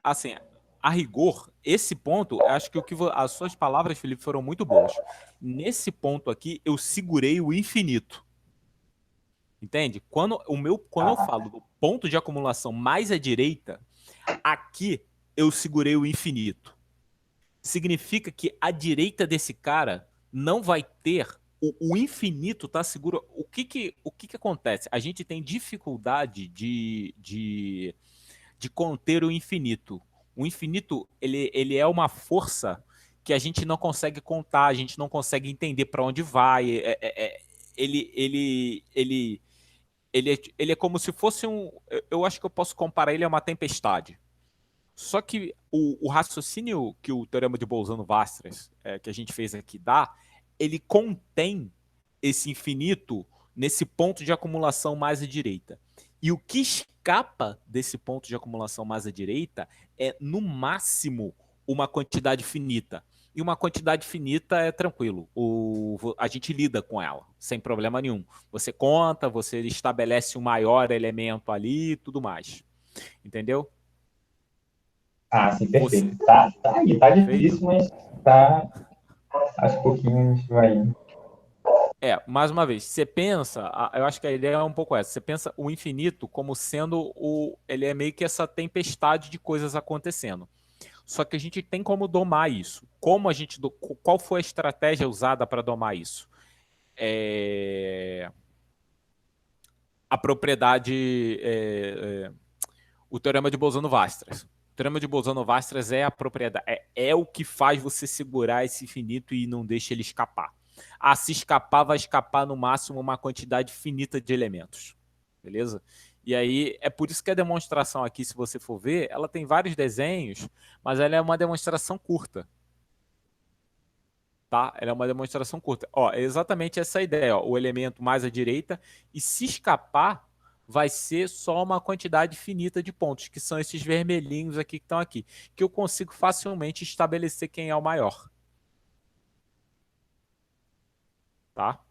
assim, a rigor, esse ponto, acho que as suas palavras, Felipe, foram muito boas. Nesse ponto aqui, eu segurei o infinito. Entende? Quando eu falo do ponto de acumulação mais à direita, aqui eu segurei o infinito. Significa que à direita desse cara não vai ter o infinito, tá seguro. O que acontece? A gente tem dificuldade de conter o infinito. O infinito, ele é uma força que a gente não consegue contar, a gente não consegue entender para onde vai. Ele é como se fosse um. Eu acho que eu posso comparar ele a uma tempestade. Só que o raciocínio que o Teorema de Bolzano-Weierstrass, que a gente fez aqui, dá, ele contém esse infinito nesse ponto de acumulação mais à direita. E o que escapa desse ponto de acumulação mais à direita é, no máximo, uma quantidade finita. E uma quantidade finita é tranquilo. A gente lida com ela, sem problema nenhum. Você conta, você estabelece um maior elemento ali e tudo mais. Entendeu? Sim, perfeito. Tá aí, tá difícil, mas tá. Acho que pouquinho a gente vai indo. Mais uma vez, você pensa, eu acho que a ideia é um pouco essa, você pensa o infinito como sendo ele é meio que essa tempestade de coisas acontecendo. Só que a gente tem como domar isso. Qual foi a estratégia usada para domar isso? A propriedade, o Teorema de Bolzano-Weierstrass. O Teorema de Bolzano-Weierstrass é a propriedade, é o que faz você segurar esse infinito e não deixa ele escapar. Se escapar, vai escapar no máximo uma quantidade finita de elementos. Beleza? E aí, é por isso que a demonstração aqui, se você for ver, ela tem vários desenhos, mas ela é uma demonstração curta. Tá? Ela é uma demonstração curta. É exatamente essa ideia. O elemento mais à direita, e se escapar, vai ser só uma quantidade finita de pontos, que são esses vermelhinhos aqui que estão aqui, que eu consigo facilmente estabelecer quem é o maior. Tá?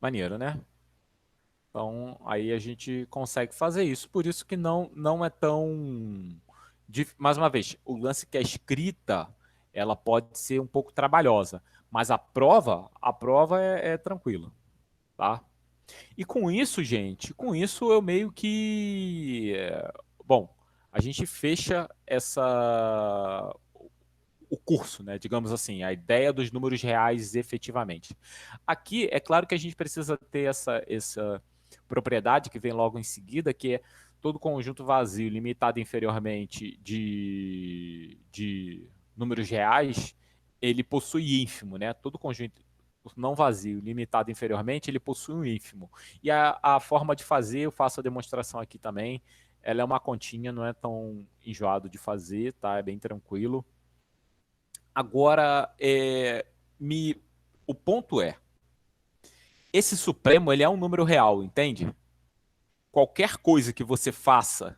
Maneiro, né? Então, aí a gente consegue fazer isso. Por isso que não é tão... Mais uma vez, o lance que a escrita, ela pode ser um pouco trabalhosa, mas a prova é tranquila, tá? E com isso, gente, eu meio que... Bom, a gente fecha o curso, né? Digamos assim, a ideia dos números reais efetivamente. Aqui, é claro que a gente precisa ter essa propriedade que vem logo em seguida, que é todo conjunto vazio limitado inferiormente de números reais, ele possui ínfimo, né? Todo conjunto não vazio limitado inferiormente, ele possui um ínfimo. E a forma de fazer, eu faço a demonstração aqui também, ela é uma continha, não é tão enjoado de fazer, tá? É bem tranquilo. Agora, o ponto é, esse supremo, ele é um número real, entende? Qualquer coisa que você faça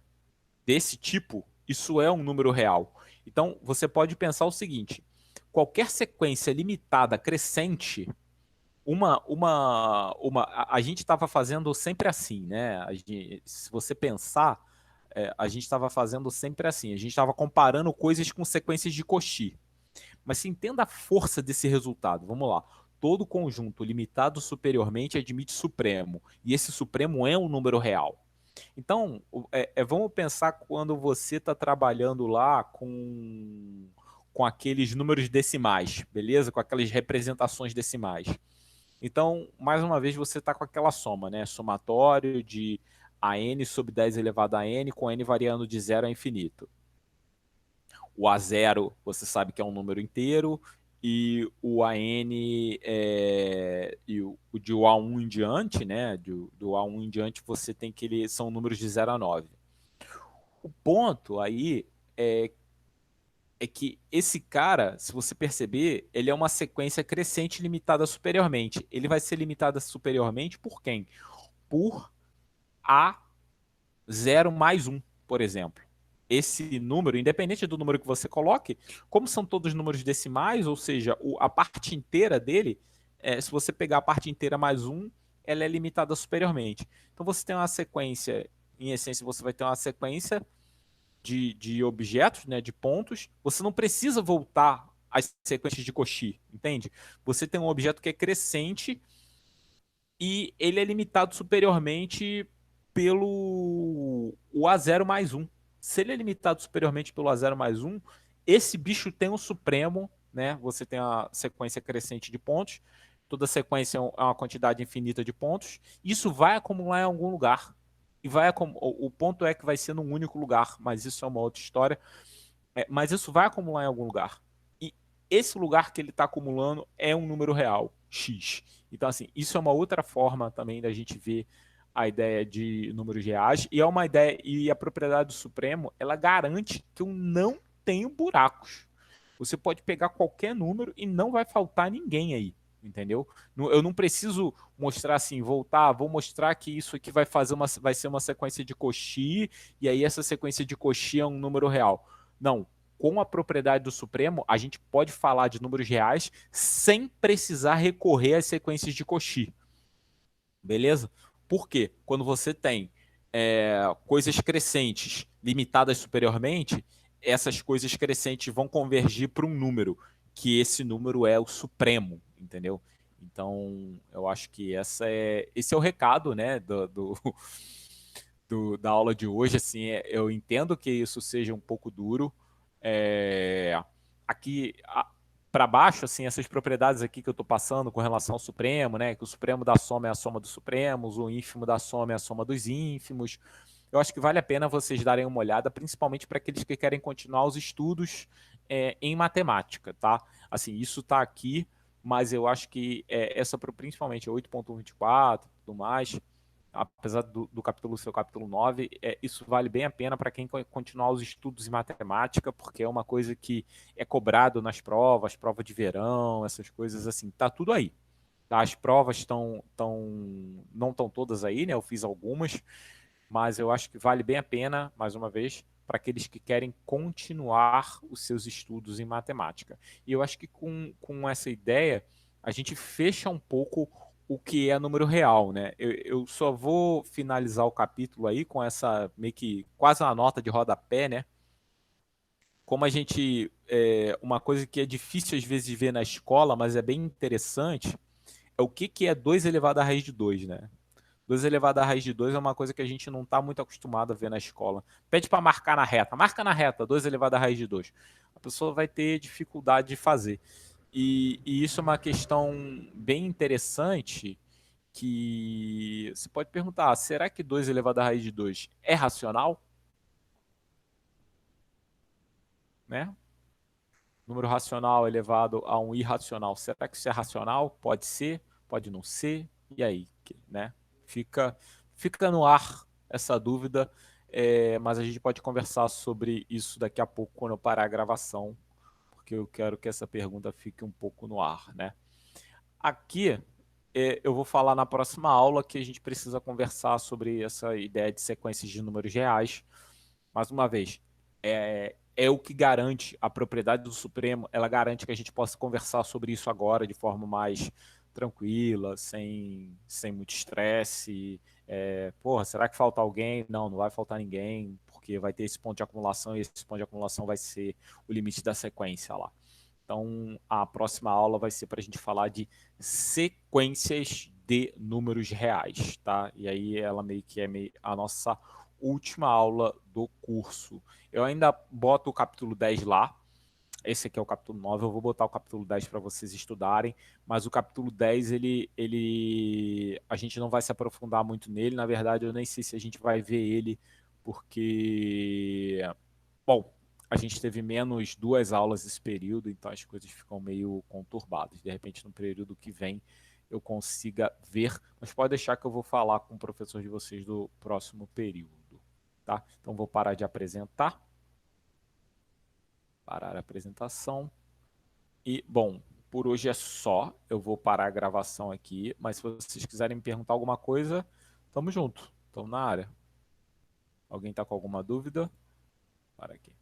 desse tipo, isso é um número real. Então, você pode pensar o seguinte, qualquer sequência limitada crescente, a gente estava fazendo sempre assim, né? Se você pensar, a gente estava fazendo sempre assim, a gente estava comparando coisas com sequências de Cauchy. Mas se entenda a força desse resultado. Vamos lá. Todo conjunto limitado superiormente admite supremo. E esse supremo é um número real. Então, vamos pensar quando você está trabalhando lá com aqueles números decimais, beleza? Com aquelas representações decimais. Então, mais uma vez, você está com aquela soma, né? Somatório de AN sobre 10 elevado a N, com N variando de 0 a infinito. O A0 você sabe que é um número inteiro, e o AN e o de A1 em diante, né? Do A1 em diante você tem que eles são números de 0 a 9. O ponto aí é é que esse cara, se você perceber, ele é uma sequência crescente limitada superiormente. Ele vai ser limitada superiormente por quem? Por A0 mais 1, por exemplo. Esse número, independente do número que você coloque, como são todos números decimais, ou seja, a parte inteira dele, se você pegar a parte inteira mais 1, ela é limitada superiormente. Então você tem uma sequência, em essência, você vai ter uma sequência de objetos, né, de pontos. Você não precisa voltar às sequências de Cauchy, entende? Você tem um objeto que é crescente e ele é limitado superiormente pelo o A0 mais 1. Se ele é limitado superiormente pelo A0 mais 1, esse bicho tem um supremo, né? Você tem a sequência crescente de pontos, toda sequência é uma quantidade infinita de pontos, isso vai acumular em algum lugar. E o ponto é que vai ser num único lugar, mas isso é uma outra história. Mas isso vai acumular em algum lugar. E esse lugar que ele está acumulando é um número real, x. Então, assim, isso é uma outra forma também da gente ver a ideia de números reais. E é uma ideia, e a propriedade do Supremo, ela garante que eu não tenho buracos. Você pode pegar qualquer número e não vai faltar ninguém aí, entendeu? Eu não preciso mostrar assim, vou mostrar que isso aqui vai ser uma sequência de Cauchy, e aí essa sequência de Cauchy é um número real. Não, com a propriedade do Supremo, a gente pode falar de números reais sem precisar recorrer às sequências de Cauchy. Beleza? Por quê? Quando você tem coisas crescentes limitadas superiormente, essas coisas crescentes vão convergir para um número, que esse número é o supremo, entendeu? Então, eu acho que esse é o recado, né, da aula de hoje. Assim, eu entendo que isso seja um pouco duro. Aqui para baixo, assim, essas propriedades aqui que eu estou passando com relação ao Supremo, né, que o Supremo da soma é a soma dos supremos, o ínfimo da soma é a soma dos ínfimos. Eu acho que vale a pena vocês darem uma olhada, principalmente para aqueles que querem continuar os estudos em matemática, tá? Assim, isso está aqui, mas eu acho que principalmente 8.124 e tudo mais, apesar do capítulo ser o capítulo 9, isso vale bem a pena para quem continuar os estudos em matemática, porque é uma coisa que é cobrado nas provas, prova de verão, essas coisas assim, tá tudo aí. Tá? As provas não estão todas aí, né? Eu fiz algumas, mas eu acho que vale bem a pena, mais uma vez, para aqueles que querem continuar os seus estudos em matemática. E eu acho que com essa ideia, a gente fecha um pouco o que é número real, né? Eu só vou finalizar o capítulo aí com essa meio que quase uma nota de rodapé, né? Como a gente. Uma coisa que é difícil às vezes de ver na escola, mas é bem interessante, é o que é 2 elevado à raiz de 2, né? 2 elevado à raiz de 2 é uma coisa que a gente não está muito acostumado a ver na escola. Pede para marcar na reta. Marca na reta, 2 elevado à raiz de 2. A pessoa vai ter dificuldade de fazer. E isso é uma questão bem interessante que você pode perguntar, será que 2 elevado à raiz de 2 é racional? Né? Número racional elevado a um irracional. Será que isso é racional? Pode ser, pode não ser. E aí? Né? Fica no ar essa dúvida, mas a gente pode conversar sobre isso daqui a pouco quando eu parar a gravação, porque eu quero que essa pergunta fique um pouco no ar. Né? Aqui eu vou falar na próxima aula que a gente precisa conversar sobre essa ideia de sequências de números reais. Mais uma vez, é o que garante a propriedade do Supremo, ela garante que a gente possa conversar sobre isso agora de forma mais tranquila, sem muito estresse. Porra, será que falta alguém? Não vai faltar ninguém, porque vai ter esse ponto de acumulação e esse ponto de acumulação vai ser o limite da sequência lá. Então, a próxima aula vai ser para a gente falar de sequências de números reais, tá? E aí ela meio que é a nossa última aula do curso. Eu ainda boto o capítulo 10 lá. Esse aqui é o capítulo 9, eu vou botar o capítulo 10 para vocês estudarem, mas o capítulo 10, a gente não vai se aprofundar muito nele, na verdade eu nem sei se a gente vai ver ele, porque, bom, a gente teve menos 2 aulas esse período, então as coisas ficam meio conturbadas. De repente, no período que vem, eu consiga ver, mas pode deixar que eu vou falar com o professor de vocês do próximo período, tá? Então, vou parar de apresentar. Parar Parar a apresentação. E, bom, por hoje é só. Eu vou parar a gravação aqui, mas se vocês quiserem me perguntar alguma coisa, tamo junto. Tamo na área. Alguém tá com alguma dúvida? Para aqui.